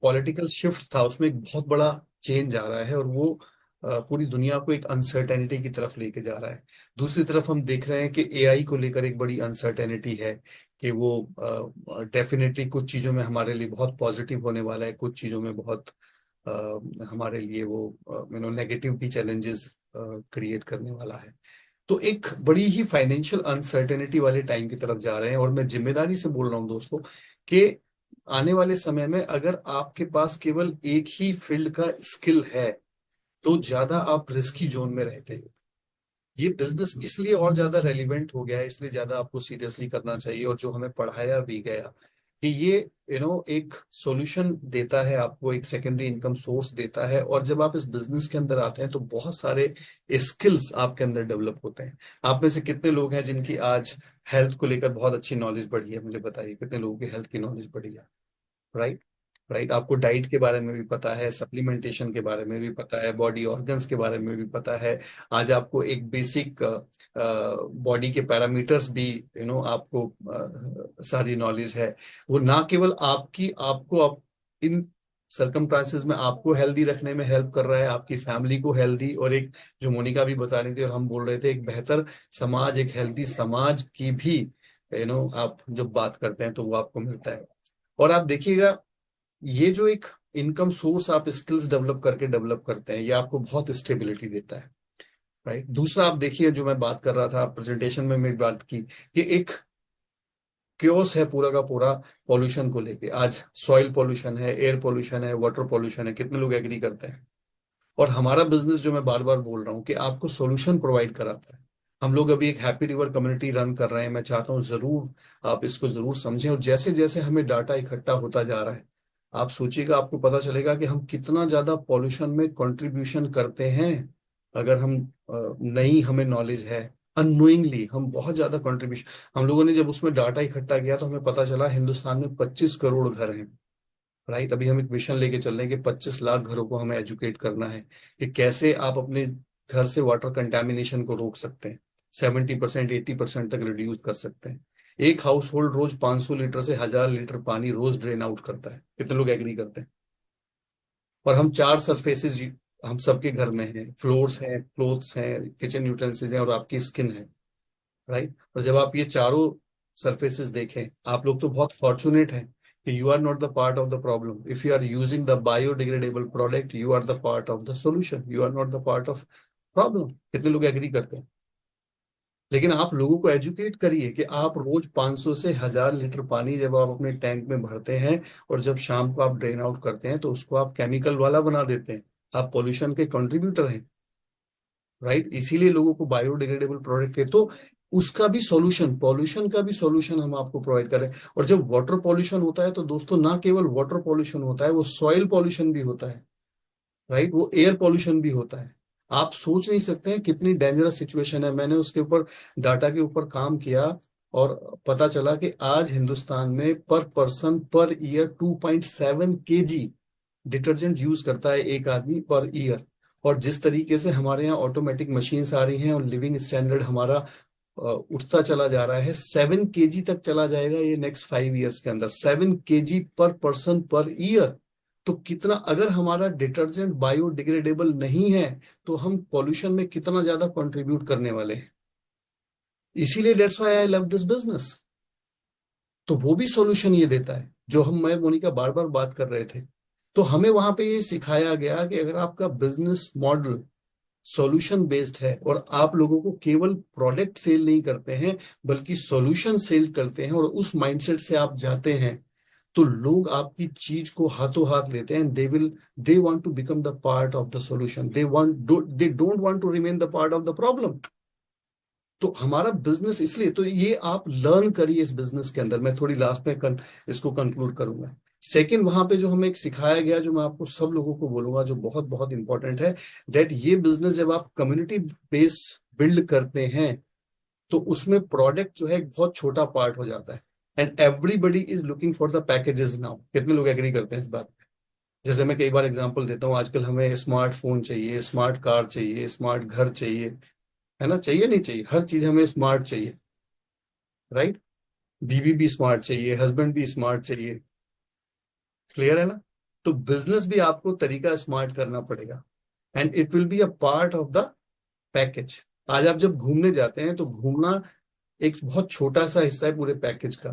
पॉलिटिकल शिफ्ट था उसमें एक बहुत बड़ा चेंज आ रहा है, और वो पूरी दुनिया को एक अनसर्टेनिटी की तरफ लेके जा रहा है। दूसरी तरफ हम देख रहे हैं कि AI को लेकर एक बड़ी अनसर्टेनिटी है कि वो डेफिनेटली कुछ चीजों में हमारे लिए बहुत पॉजिटिव होने वाला है, कुछ चीजों में बहुत हमारे लिए वो नेगेटिव भी चैलेंजेस क्रिएट करने वाला है। तो एक बड़ी ही फाइनेंशियल अनसर्टेनिटी वाले टाइम की तरफ जा रहे हैं, और मैं जिम्मेदारी से बोल रहा हूं दोस्तों कि आने वाले समय में अगर आपके पास केवल एक ही फील्ड का स्किल है तो ज्यादा आप रिस्की जोन में रहते हैं। ये बिजनेस इसलिए और ज्यादा रेलिवेंट हो गया है, इसलिए ज्यादा आपको सीरियसली करना चाहिए। और जो हमें पढ़ाया भी गया कि ये एक सॉल्यूशन देता है आपको, एक सेकेंडरी इनकम सोर्स देता है, और जब आप इस बिजनेस के अंदर आते हैं तो बहुत सारे स्किल्स आपके अंदर डेवलप होते हैं। आप में से कितने लोग हैं जिनकी आज हेल्थ को लेकर बहुत अच्छी नॉलेज बढ़ी है? मुझे बताइए, कितने लोगों की हेल्थ की नॉलेज बढ़ी है? Right, right. आपको डाइट के बारे में भी पता है, सप्लीमेंटेशन के बारे में भी पता है, बॉडी ऑर्गन्स के बारे में भी पता है। आज आपको एक बेसिक बॉडी के पैरामीटर्स भी आपको सारी नॉलेज है। वो ना केवल इन सरकमस्टांसेस में आपको हेल्दी रखने में हेल्प कर रहा है, आपकी फैमिली को हेल्दी, और एक जो मोनिका भी बता रही थी और हम बोल रहे थे, एक बेहतर समाज, एक हेल्दी समाज की भी आप जब बात करते हैं तो वो आपको मिलता है। और आप देखिएगा, ये जो एक इनकम सोर्स आप स्किल्स डेवलप करके डेवलप करते हैं, ये आपको बहुत स्टेबिलिटी देता है। राइट। दूसरा, आप देखिए जो मैं बात कर रहा था प्रेजेंटेशन में, मैं बात की कि एक क्योस है पूरा का पूरा पॉल्यूशन को लेके। आज सॉइल पॉल्यूशन है, एयर पॉल्यूशन है, वाटर पॉल्यूशन है। कितने लोग एग्री करते हैं? और हमारा बिजनेस, जो मैं बार बार बोल रहा हूँ, कि आपको सॉल्यूशन प्रोवाइड कराता है। हम लोग अभी एक हैप्पी रिवर कम्युनिटी रन कर रहे हैं। मैं चाहता हूँ जरूर आप इसको जरूर समझें, और जैसे जैसे हमें डाटा इकट्ठा होता जा रहा है, आप सोचिएगा, आपको पता चलेगा कि हम कितना ज्यादा पॉल्यूशन में कंट्रीब्यूशन करते हैं। अगर हम नहीं हमें नॉलेज है, अननोइंगली हम बहुत ज्यादा कंट्रीब्यूशन। हम लोगों ने जब उसमें डाटा इकट्ठा किया तो हमें पता चला हिंदुस्तान में 25 करोड़ घर हैं। राइट। अभी हम एक मिशन लेके चल रहे हैं कि 25 लाख घरों को हमें एजुकेट करना है कि कैसे आप अपने घर से वाटर कंटेमिनेशन को रोक सकते हैं, 70% 80% तक रिड्यूस कर सकते हैं। एक हाउस होल्ड रोज 500 लीटर से 1000 लीटर पानी रोज ड्रेन आउट करता है। कितने लोग एग्री करते हैं? और हम 4 सरफेसेस हम सबके घर में हैं, फ्लोर्स हैं, क्लोथ्स हैं, किचन यूटेंसिल्स हैं, और आपकी स्किन है। राइट। और जब आप ये चारों सरफेसेस देखें, आप लोग तो बहुत फॉर्चुनेट हैं कि you are not the part of the problem. If you are using the biodegradable product, you are the part of the solution, you are not the part of problem. कितने लोग agree करते हैं? लेकिन आप लोगों को एजुकेट करिए कि आप रोज 500 से 1000 लीटर पानी जब आप अपने टैंक में भरते हैं और जब शाम को आप ड्रेन आउट करते हैं तो उसको आप केमिकल वाला बना देते हैं। आप पॉल्यूशन के कंट्रीब्यूटर हैं। राइट। इसीलिए लोगों को बायोडिग्रेडेबल प्रोडक्ट है, तो उसका भी सॉल्यूशन, पॉल्यूशन का भी सॉल्यूशन हम आपको प्रोवाइड करें। और जब वाटर पॉल्यूशन होता है तो दोस्तों, ना केवल वाटर पॉल्यूशन होता है, वो सॉइल पॉल्यूशन भी होता है। राइट, वो एयर पॉल्यूशन भी होता है। आप सोच नहीं सकते हैं कितनी डेंजरस सिचुएशन है। मैंने उसके ऊपर डाटा के ऊपर काम किया और पता चला कि आज हिंदुस्तान में पर person per year 2.7 kg detergent use करता है एक आदमी पर ईयर। और जिस तरीके से हमारे यहाँ ऑटोमेटिक मशीन्स आ रही हैं और लिविंग स्टैंडर्ड हमारा उठता चला जा रहा है, 7 kg तक चला जाएगा ये नेक्स्ट 5 years के अंदर, 7 kg पर पर्सन पर ईयर। तो कितना, अगर हमारा डिटर्जेंट बायोडिग्रेडेबल नहीं है तो हम पॉल्यूशन में कितना ज्यादा कंट्रीब्यूट करने वाले हैं। इसीलिए that's why I love this business. तो वो भी सॉल्यूशन ये देता है जो मैं मोनिका बार बार बात कर रहे थे। तो हमें वहां पे ये सिखाया गया कि अगर आपका बिजनेस मॉडल सॉल्यूशन बेस्ड है और आप लोगों को केवल प्रोडक्ट सेल नहीं करते हैं बल्कि सॉल्यूशन सेल करते हैं और उस माइंडसेट से आप जाते हैं, तो लोग आपकी चीज को हाथों हाथ लेते हैं। They want to become the part of the solution, they don't want to remain the part of the problem. तो हमारा बिजनेस इसलिए, तो ये आप लर्न करिए इस बिजनेस के अंदर। मैं थोड़ी लास्ट में इसको कंक्लूड करूंगा। सेकंड, वहां पे जो हमें एक सिखाया गया, जो मैं आपको सब लोगों को बोलूंगा, जो बहुत बहुत इंपॉर्टेंट है, दैट ये बिजनेस जब आप कम्युनिटी बेस बिल्ड करते हैं तो उसमें प्रोडक्ट जो है एक बहुत छोटा पार्ट हो जाता है। And everybody is looking for the packages now. कितने लोग एग्री करते हैं इस बात पे? जैसे मैं कई बार एग्जांपल देता हूँ, आजकल हमें स्मार्टफोन चाहिए, स्मार्ट कार चाहिए, स्मार्ट घर चाहिए, है ना? चाहिए नहीं चाहिए? हर चीज हमें स्मार्ट चाहिए, राइट? बीवी भी स्मार्ट चाहिए, हस्बैंड भी स्मार्ट चाहिए। क्लियर है ना? तो बिजनेस भी आपको तरीका स्मार्ट करना पड़ेगा and it will be a part of the package. आज आप जब घूमने जाते हैं तो घूमना एक बहुत छोटा सा हिस्सा है पूरे पैकेज का।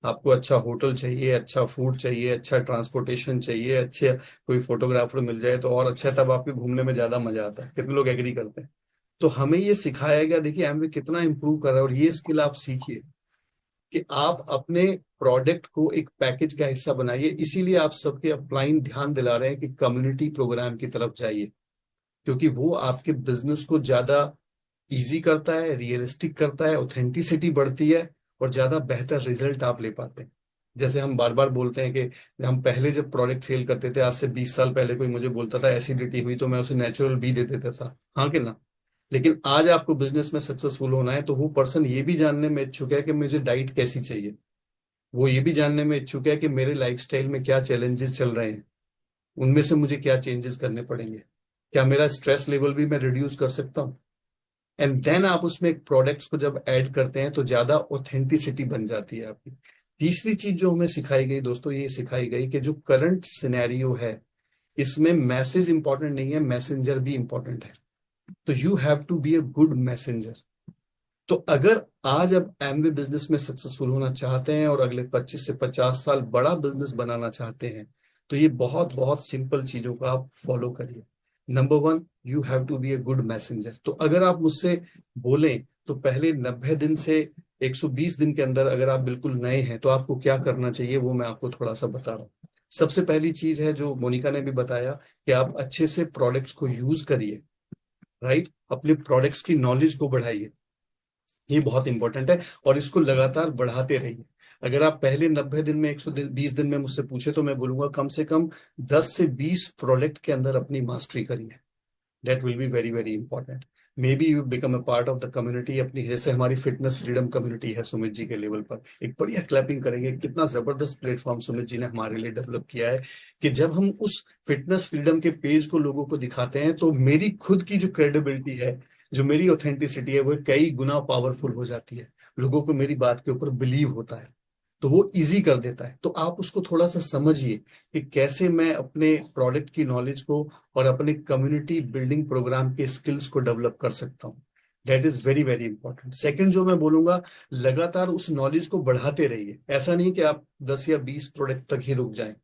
आपको अच्छा होटल चाहिए, अच्छा फूड चाहिए, अच्छा ट्रांसपोर्टेशन चाहिए, अच्छे कोई फोटोग्राफर मिल जाए तो और अच्छा है, तब आपके घूमने में ज्यादा मजा आता है। कितने लोग एग्री करते हैं? तो हमें ये सिखाया गया, देखिए एमवे कितना इंप्रूव कर रहा है। और ये स्किल आप सीखिए कि आप अपने प्रोडक्ट को एक पैकेज का हिस्सा बनाइए। इसीलिए आप सबके अपलाइन ध्यान दिला रहे हैं कि कम्युनिटी प्रोग्राम की तरफ जाइए, क्योंकि वो आपके बिजनेस को ज्यादा इजी करता है, रियलिस्टिक करता है, ऑथेंटिसिटी बढ़ती है और ज्यादा बेहतर रिजल्ट आप ले पाते हैं। जैसे हम बार बार बोलते हैं कि हम पहले जब प्रोडक्ट सेल करते थे, आज से 20 साल पहले कोई मुझे बोलता था एसिडिटी हुई तो मैं उसे नेचुरल बी दे देता था, हाँ कि ना? लेकिन आज आपको बिजनेस में सक्सेसफुल होना है तो वो पर्सन ये भी जानने में इच्छुक है कि मुझे डाइट कैसी चाहिए। वो ये भी जानने में इच्छुक है कि मेरे लाइफस्टाइल में क्या चैलेंजेस चल रहे हैं, उनमें से मुझे क्या चेंजेस करने पड़ेंगे, क्या मेरा स्ट्रेस लेवल भी मैं रिड्यूस कर सकता हूँ। एंड देन आप उसमें एक प्रोडक्ट्स को जब ऐड करते हैं तो ज्यादा ऑथेंटिसिटी बन जाती है आपकी। तीसरी चीज जो हमें सिखाई गई दोस्तों, ये सिखाई गई कि जो करंट सिनेरियो है इसमें मैसेज इंपॉर्टेंट नहीं है, मैसेंजर भी इंपॉर्टेंट है। तो you have to be a good messenger. तो अगर आज अब एमवे बिजनेस में सक्सेसफुल होना चाहते हैं और अगले 25 से 50 साल बड़ा बिजनेस बनाना चाहते हैं तो ये बहुत बहुत सिंपल चीजों का आप फॉलो करिए। Number 1, you have to be a good messenger. तो अगर आप मुझसे बोलें तो पहले 90 दिन से 120 दिन के अंदर अगर आप बिल्कुल नए हैं तो आपको क्या करना चाहिए, वो मैं आपको थोड़ा सा बता रहा हूँ। सबसे पहली चीज है जो मोनिका ने भी बताया कि आप अच्छे से प्रोडक्ट्स को यूज करिए, राइट? अपने प्रोडक्ट्स की नॉलेज को बढ़ाइए, ये बहुत इंपॉर्टेंट है और इसको लगातार बढ़ाते रहिए। अगर आप पहले 90 दिन में 120 दिन में मुझसे पूछे तो मैं बोलूंगा कम से कम 10 से 20 प्रोडक्ट के अंदर अपनी मास्टरी करिए। That will be very very important. May be you become a part of the community. अपनी जैसे हमारी फिटनेस फ्रीडम कम्युनिटी है सुमित जी के लेवल पर, एक बढ़िया क्लैपिंग करेंगे। कितना जबरदस्त प्लेटफॉर्म सुमित जी ने हमारे लिए डेवलप किया है कि जब हम उस फिटनेस फ्रीडम के पेज को लोगों को दिखाते हैं तो मेरी खुद की जो क्रेडिबिलिटी है, जो मेरी ऑथेंटिसिटी है, वो कई गुना पावरफुल हो जाती है। लोगों को मेरी बात के ऊपर बिलीव होता है तो वो इजी कर देता है। तो आप उसको थोड़ा सा समझिए कि कैसे मैं अपने प्रोडक्ट की नॉलेज को और अपने कम्युनिटी बिल्डिंग प्रोग्राम के स्किल्स को डेवलप कर सकता हूँ। That is very very important. Second जो मैं बोलूंगा, लगातार उस नॉलेज को बढ़ाते रहिए। ऐसा नहीं कि आप 10 या 20 प्रोडक्ट तक ही रुक जाएं,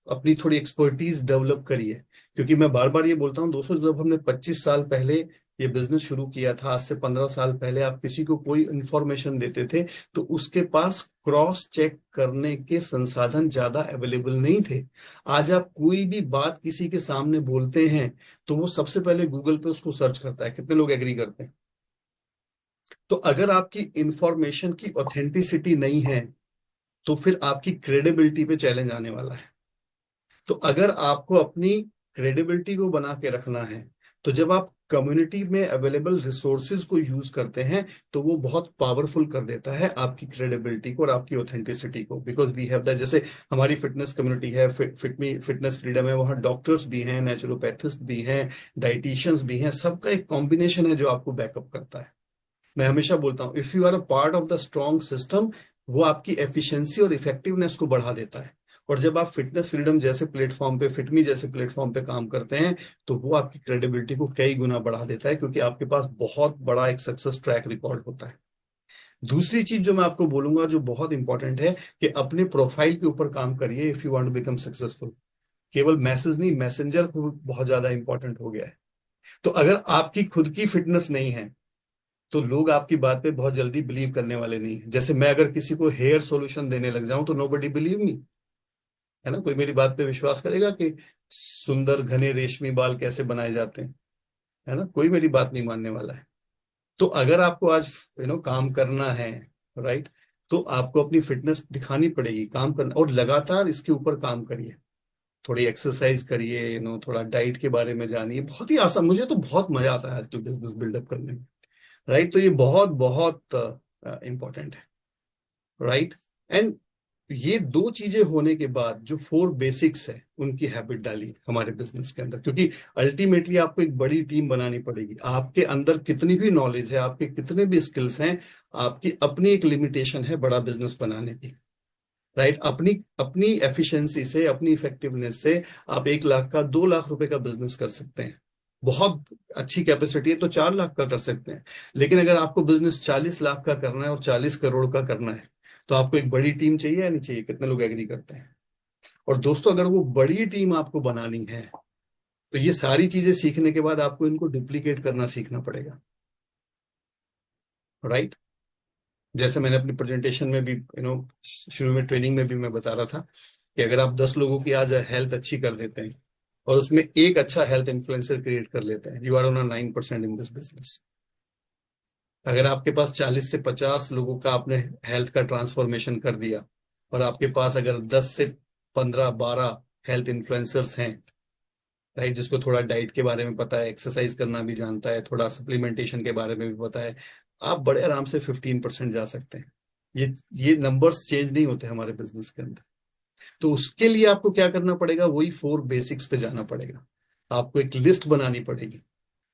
अपनी थोड़ी एक्सपर्टीज डेवलप करिए। क्योंकि मैं बार बार ये बोलता हूँ दोस्तों, जब हमने 25 साल पहले ये बिजनेस शुरू किया था, आज से 15 साल पहले आप किसी को कोई इंफॉर्मेशन देते थे तो उसके पास क्रॉस चेक करने के संसाधन ज्यादा अवेलेबल नहीं थे। आज आप कोई भी बात किसी के सामने बोलते हैं तो वो सबसे पहले गूगल पे उसको सर्च करता है। कितने लोग एग्री करते हैं? तो अगर आपकी इंफॉर्मेशन की ऑथेंटिसिटी नहीं है तो फिर आपकी क्रेडिबिलिटी पे चैलेंज आने वाला है। तो अगर आपको अपनी क्रेडिबिलिटी को बना के रखना है, तो जब आप कम्युनिटी में अवेलेबल रिसोर्सेज को यूज करते हैं तो वो बहुत पावरफुल कर देता है आपकी क्रेडिबिलिटी को और आपकी ऑथेंटिसिटी को। बिकॉज वी हैव दैट, जैसे हमारी फिटनेस कम्युनिटी है, फिटनेस फ्रीडम है, वहां डॉक्टर्स भी हैं, नेचुरोपैथिस्ट भी हैं, डाइटिशियंस भी हैं, सबका एक कॉम्बिनेशन है जो आपको बैकअप करता है। मैं हमेशा बोलता हूं, if you are a part of the strong system, वो आपकी एफिशिएंसी और इफेक्टिवनेस को बढ़ा देता है। और जब आप फिटनेस फ्रीडम जैसे प्लेटफॉर्म पे, फिटमी जैसे प्लेटफॉर्म पे काम करते हैं, तो वो आपकी क्रेडिबिलिटी को कई गुना बढ़ा देता है, क्योंकि आपके पास बहुत बड़ा एक सक्सेस ट्रैक रिकॉर्ड होता है। दूसरी चीज जो मैं आपको बोलूंगा जो बहुत इंपॉर्टेंट है, कि अपने प्रोफाइल के ऊपर काम करिए if you want to become successful. केवल मैसेज नहीं, मैसेंजर बहुत ज्यादा इंपॉर्टेंट हो गया है। तो अगर आपकी खुद की फिटनेस नहीं है तो लोग आपकी बात पे बहुत जल्दी बिलीव करने वाले नहीं है। जैसे मैं अगर किसी को हेयर सॉल्यूशन देने लग जाऊं तो नोबडी बिलीव मी, है ना। कोई मेरी बात पे विश्वास करेगा कि सुंदर घने रेशमी बाल कैसे बनाए जाते हैं, है ना। कोई मेरी बात नहीं मानने वाला है। तो अगर आपको आज काम करना है, राइट, तो आपको अपनी फिटनेस दिखानी पड़ेगी, काम करना, और लगातार इसके ऊपर काम करिए। थोड़ी एक्सरसाइज करिए, थोड़ा डाइट के बारे में जानिए। बहुत ही आसान, मुझे तो बहुत मजा आता है आजकल बिजनेस बिल्डअप करने में, राइट। तो ये बहुत बहुत इंपॉर्टेंट है, राइट। एंड ये दो चीजें होने के बाद जो 4 बेसिक्स है उनकी हैबिट डाली हमारे बिजनेस के अंदर, क्योंकि अल्टीमेटली आपको एक बड़ी टीम बनानी पड़ेगी। आपके अंदर कितनी भी नॉलेज है, आपके कितने भी स्किल्स हैं, आपकी अपनी एक लिमिटेशन है बड़ा बिजनेस बनाने की, राइट। अपनी अपनी एफिशिएंसी से, अपनी इफेक्टिवनेस से आप 1 लाख का, 2 लाख रुपए का बिजनेस कर सकते हैं। बहुत अच्छी कैपेसिटी है तो 4 लाख का कर सकते हैं। लेकिन अगर आपको बिजनेस 40 लाख का करना है और 40 करोड़ का करना है, तो आपको एक बड़ी टीम चाहिए या नहीं चाहिए? कितने लोग एग्री करते हैं? और दोस्तों, अगर वो बड़ी टीम आपको बनानी है तो ये सारी चीजें सीखने के बाद आपको इनको डुप्लीकेट करना सीखना पड़ेगा, राइट। जैसे मैंने अपनी प्रेजेंटेशन में भी शुरू में ट्रेनिंग में भी मैं बता रहा था कि अगर आप 10 लोगों की आज हेल्थ अच्छी कर देते हैं और उसमें एक अच्छा हेल्थ इन्फ्लुएंसर क्रिएट कर लेते हैं, you are on a 9% in this business. अगर आपके पास 40 से 50 लोगों का आपने हेल्थ का ट्रांसफॉर्मेशन कर दिया, और आपके पास अगर 10 से 15, 12 हेल्थ इन्फ्लुएंसर्स हैं, राइट, जिसको थोड़ा डाइट के बारे में पता है, एक्सरसाइज करना भी जानता है, थोड़ा सप्लीमेंटेशन के बारे में भी पता है, आप बड़े आराम से 15% जा सकते हैं। ये नंबर्स चेंज नहीं होते हमारे बिजनेस के अंदर। तो उसके लिए आपको क्या करना पड़ेगा? वही 4 बेसिक्स पे जाना पड़ेगा। आपको एक लिस्ट बनानी पड़ेगी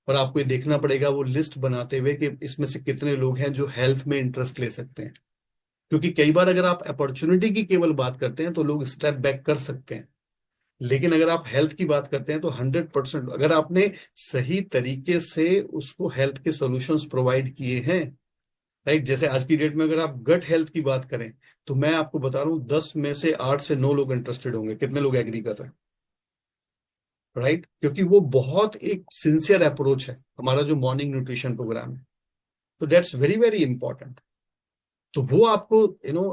और आपको ये देखना पड़ेगा वो लिस्ट बनाते हुए कि इसमें से कितने लोग हैं जो हेल्थ में इंटरेस्ट ले सकते हैं। क्योंकि कई बार अगर आप अपॉर्चुनिटी की केवल बात करते हैं तो लोग स्टेप बैक कर सकते हैं, लेकिन अगर आप हेल्थ की बात करते हैं तो 100%, अगर आपने सही तरीके से उसको हेल्थ के सॉल्यूशंस प्रोवाइड किए हैं, राइट। जैसे आज की डेट में अगर आप गट हेल्थ की बात करें तो मैं आपको बता रहा हूं 10 में से 8 से 9 लोग इंटरेस्टेड होंगे। कितने लोग एग्री कर रहे हैं, राइट। क्योंकि वो बहुत एक सिंसियर अप्रोच है, हमारा जो मॉर्निंग न्यूट्रिशन प्रोग्राम है। तो दैट्स वेरी वेरी इंपॉर्टेंट। तो वो आपको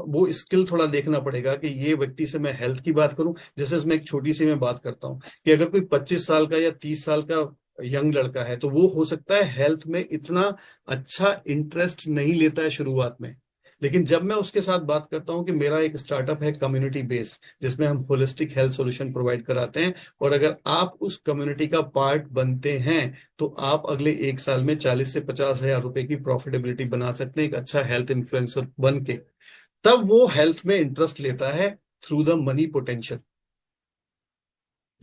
वो स्किल थोड़ा देखना पड़ेगा कि ये व्यक्ति से मैं हेल्थ की बात करूं। जैसे इसमें एक छोटी सी मैं बात करता हूं कि अगर कोई 25 साल का या 30 साल का यंग लड़का है तो वो हो सकता है हेल्थ में इतना अच्छा इंटरेस्ट नहीं लेता है शुरुआत में, लेकिन जब मैं उसके साथ बात करता हूं कि मेरा एक स्टार्टअप है कम्युनिटी बेस, जिसमें हम होलिस्टिक हेल्थ सॉल्यूशन प्रोवाइड कराते हैं, और अगर आप उस कम्युनिटी का पार्ट बनते हैं तो आप अगले 1 साल में 40 से 50 हजार रुपए की प्रॉफिटेबिलिटी बना सकते हैं एक अच्छा हेल्थ इन्फ्लुएंसर बन के। तब वो हेल्थ में इंटरेस्ट लेता है थ्रू द मनी पोटेंशियल।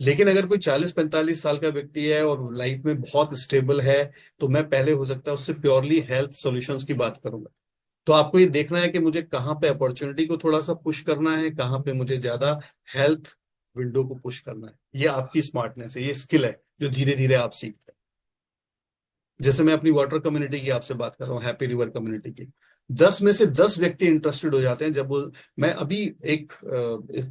लेकिन अगर कोई 40-45 साल का व्यक्ति है और लाइफ में बहुत स्टेबल है, तो मैं पहले हो सकता है उससे प्योरली हेल्थ सॉल्यूशंस की बात करूंगा। तो आपको ये देखना है कि मुझे कहाँ पे अपॉर्चुनिटी को थोड़ा सा पुश करना है, कहाँ पे मुझे ज्यादा हेल्थ विंडो को पुश करना है। ये आपकी स्मार्टनेस है, ये स्किल है जो धीरे धीरे आप सीखते हैं। जैसे मैं अपनी वाटर कम्युनिटी की आपसे बात कर रहा हूँ, हैप्पी रिवर कम्युनिटी की, 10 में से 10 व्यक्ति इंटरेस्टेड हो जाते हैं। जब वो, मैं अभी एक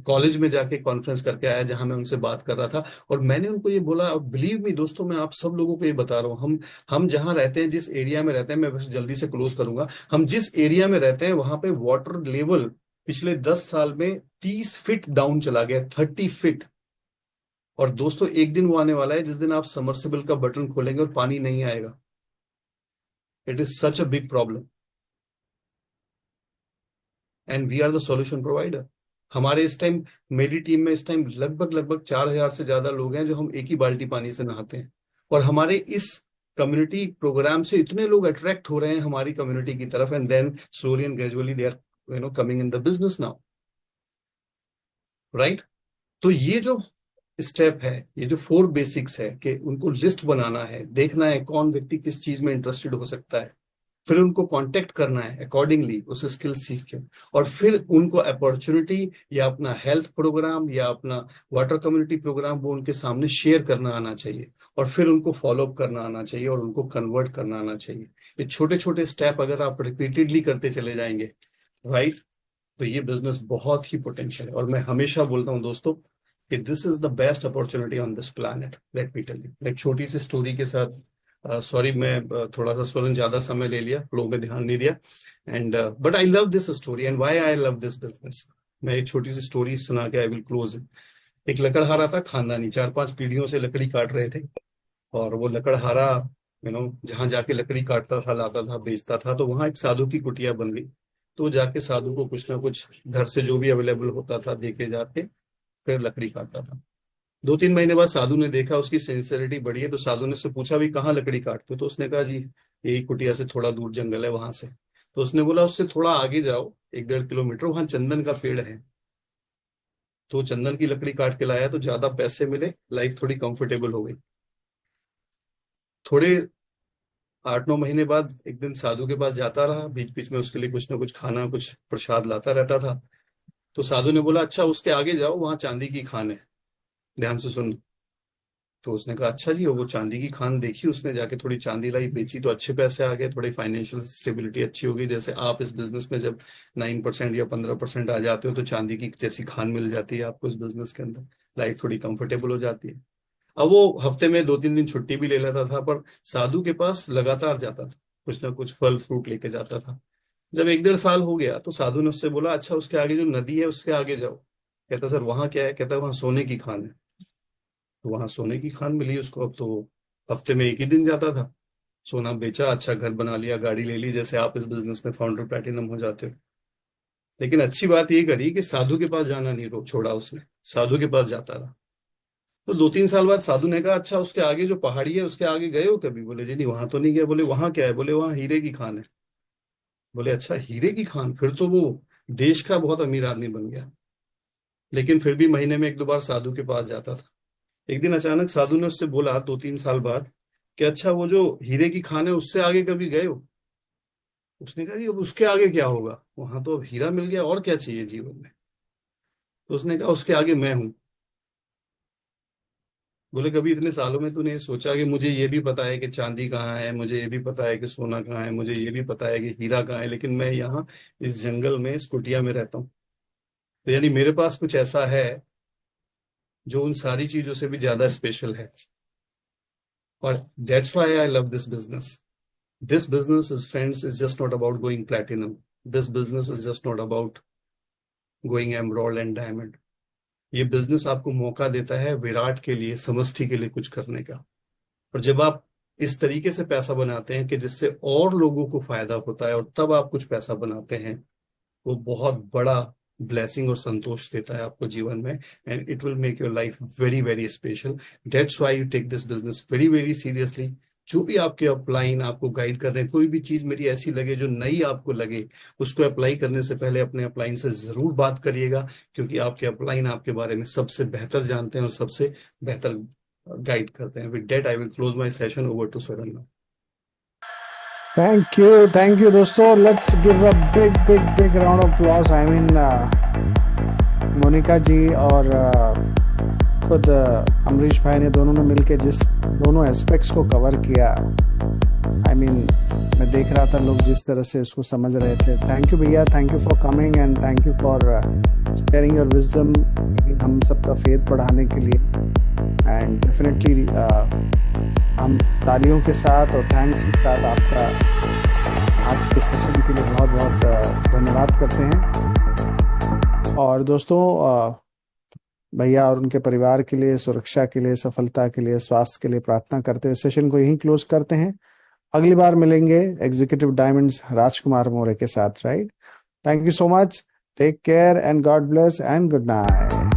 कॉलेज में जाके कॉन्फ्रेंस करके आया जहां मैं उनसे बात कर रहा था, और मैंने उनको ये बोला, और बिलीव मी दोस्तों, मैं आप सब लोगों को ये बता रहा हूँ, हम जहां रहते हैं, जिस एरिया में रहते हैं, मैं जल्दी से क्लोज करूंगा, हम जिस एरिया में रहते हैं वहां पे वाटर लेवल पिछले 10 साल में 30 फीट डाउन चला गया, 30 फीट। और दोस्तों, एक दिन वो आने वाला है जिस दिन आप सबमर्सिबल का बटन खोलेंगे और पानी नहीं आएगा। It is such a big problem, and we are the solution provider. हमारे इस टाइम, मेरी टीम में इस टाइम लगभग 4,000 से ज्यादा लोग हैं जो हम एक ही बाल्टी पानी से नहाते हैं। और हमारे इस कम्युनिटी प्रोग्राम से इतने लोग अट्रैक्ट हो रहे हैं हमारी कम्युनिटी की तरफ, and then slowly and gradually they are coming in the business now, right. तो ये जो स्टेप है, ये जो 4 बेसिक्स है कि उनको लिस्ट बनाना है, देखना है कौन व्यक्ति किस चीज में इंटरेस्टेड हो सकता है, फिर उनको कांटेक्ट करना है अकॉर्डिंगली उस स्किल सीख के, और फिर उनको अपॉर्चुनिटी या अपना हेल्थ प्रोग्राम या अपना वाटर कम्युनिटी प्रोग्राम वो उनके सामने शेयर करना आना चाहिए, और फिर उनको फॉलो अप करना आना चाहिए और उनको कन्वर्ट करना आना चाहिए। ये छोटे छोटे स्टेप अगर आप रिपीटेडली करते चले जाएंगे, राइट, तो ये बिजनेस बहुत ही पोटेंशियल है। और मैं हमेशा बोलता हूँ दोस्तों कि this is the best opportunity on this planet, let me tell you. एक छोटी सी स्टोरी के साथ, सॉरी मैं थोड़ा सा स्वर्ण ज्यादा समय ले लिया, फ्लो में ध्यान नहीं दिया, and but I love this story and why I love this business. मैं एक छोटी सी स्टोरी सुना के आई विल क्लोज इट। एक लकड़हारा था, खानदानी 4-5 पीढ़ियों से लकड़ी काट रहे थे, और वो लकड़हारा जहां जाके लकड़ी काटता था, लाता था, बेचता था, तो वहां एक साधु की कुटिया बन गई। तो वो जाके साधु को कुछ ना कुछ घर से जो भी अवेलेबल होता था देके जाके फिर लकड़ी काटता था। 2-3 महीने बाद साधु ने देखा उसकी सिंसियरिटी बढ़ी है, तो साधु ने उससे पूछा भी कहाँ लकड़ी काटते हो, तो उसने कहा जी यही कुटिया से थोड़ा दूर जंगल है वहां से। तो उसने बोला उससे थोड़ा आगे जाओ 1-1.5 किलोमीटर, वहां चंदन का पेड़ है, तो चंदन की लकड़ी काट के लाया, तो ज्यादा पैसे मिले, लाइफ थोड़ी कंफर्टेबल हो गई। थोड़े 8-9 महीने बाद एक दिन साधु के पास जाता रहा, बीच बीच में उसके लिए कुछ ना कुछ खाना, कुछ प्रसाद लाता रहता था। तो साधु ने बोला अच्छा उसके आगे जाओ, वहां चांदी की खान है, ध्यान से सुन। तो उसने कहा अच्छा जी, और वो चांदी की खान देखी, उसने जाके थोड़ी चांदी लाई, बेची, तो अच्छे पैसे आ गए, थोड़ी फाइनेंशियल स्टेबिलिटी अच्छी हो गई। जैसे आप इस बिजनेस में जब 9% या 15% आ जाते हो, तो चांदी की जैसी खान मिल जाती है आपको इस बिजनेस के अंदर, लाइफ थोड़ी कंफर्टेबल हो जाती है। अब वो हफ्ते में 2-3 दिन छुट्टी भी ले लेता था, पर साधु के पास लगातार जाता था, कुछ ना कुछ फल फ्रूट लेके जाता था। जब 1-1.5 साल हो गया, तो साधु ने उससे बोला अच्छा उसके आगे जो नदी है उसके आगे जाओ। कहता सर वहां क्या है? कहता वहां सोने की खान है। तो वहां सोने की खान मिली उसको। अब तो हफ्ते में एक ही दिन जाता था, सोना बेचा, अच्छा घर बना लिया, गाड़ी ले ली, जैसे आप इस बिजनेस में फाउंडर प्लैटिनम हो जाते हो। लेकिन अच्छी बात ये करी कि साधु के पास जाना नहीं रोक छोड़ा उसने, साधु के पास जाता रहा। तो 2-3 साल बाद साधु ने कहा अच्छा उसके आगे जो पहाड़ी है उसके आगे गए हो कभी? बोले जी नहीं वहां तो नहीं गया। बोले वहां क्या है? बोले वहां हीरे की खान है। बोले अच्छा हीरे की खान, फिर तो वो देश का बहुत अमीर आदमी बन गया। लेकिन फिर भी महीने में 1-2 बार साधु के पास जाता था। एक दिन अचानक साधु ने उससे बोला 2-3 साल बाद कि अच्छा वो जो हीरे की खान है उससे आगे कभी गए हो? उसने कहा जी अब उसके आगे क्या होगा, वहां तो अब हीरा मिल गया, और क्या चाहिए जीवन में? तो उसने कहा उसके आगे मैं हूं। बोले कभी इतने सालों में तूने ये सोचा कि मुझे ये भी पता है कि चांदी कहाँ है, मुझे ये भी पता है कि सोना कहाँ है, मुझे ये भी पता है कि हीरा कहाँ है, लेकिन मैं यहाँ इस जंगल में, इस कुटिया में रहता हूँ। तो यानी मेरे पास कुछ ऐसा है जो उन सारी चीजों से भी ज्यादा स्पेशल है। और that's why I love this business. This business is, friends, is just not about going platinum. This business is just not about going emerald and diamond. ये बिजनेस आपको मौका देता है विराट के लिए, समष्टि के लिए कुछ करने का। और जब आप इस तरीके से पैसा बनाते हैं कि जिससे और लोगों को फायदा होता है, और तब आप कुछ पैसा बनाते हैं, वो बहुत बड़ा ब्लेसिंग और संतोष देता है आपको जीवन में, and it will make your life very very special. That's why you take this business very very seriously. जो भी आपके अपलाइन आपको गाइड कर रहे हैं, कोई भी चीज मेरी ऐसी लगे जो नई आपको लगे, उसको अप्लाई करने से पहले अपने अपलाइन से जरूर बात करिएगा, क्योंकि आपके अपलाइन आपके बारे में सबसे बेहतर जानते हैं और सबसे बेहतर गाइड करते हैं। With that I will close my session. Over to Swarn. Thank you दोस्तों। Let's give a big big big round of applause. I mean Monica ji और खुद अमरीश भाई ने, दोनों ने मिलके जिस दोनों एस्पेक्ट्स को कवर किया, आई मीन मैं देख रहा था लोग जिस तरह से उसको समझ रहे थे। थैंक यू भैया, thank you for coming and thank you for sharing your wisdom हम सबका फेथ बढ़ाने के लिए। एंड डेफिनेटली हम तालियों के साथ और थैंक्स के साथ आपका आज के सेशन के लिए बहुत बहुत धन्यवाद करते हैं। और दोस्तों भैया और उनके परिवार के लिए, सुरक्षा के लिए, सफलता के लिए, स्वास्थ्य के लिए प्रार्थना करते हुए सेशन को यहीं क्लोज करते हैं। अगली बार मिलेंगे एग्जीक्यूटिव डायमंड्स राजकुमार मोरे के साथ, right? Thank you so much. Take care and God bless and good night.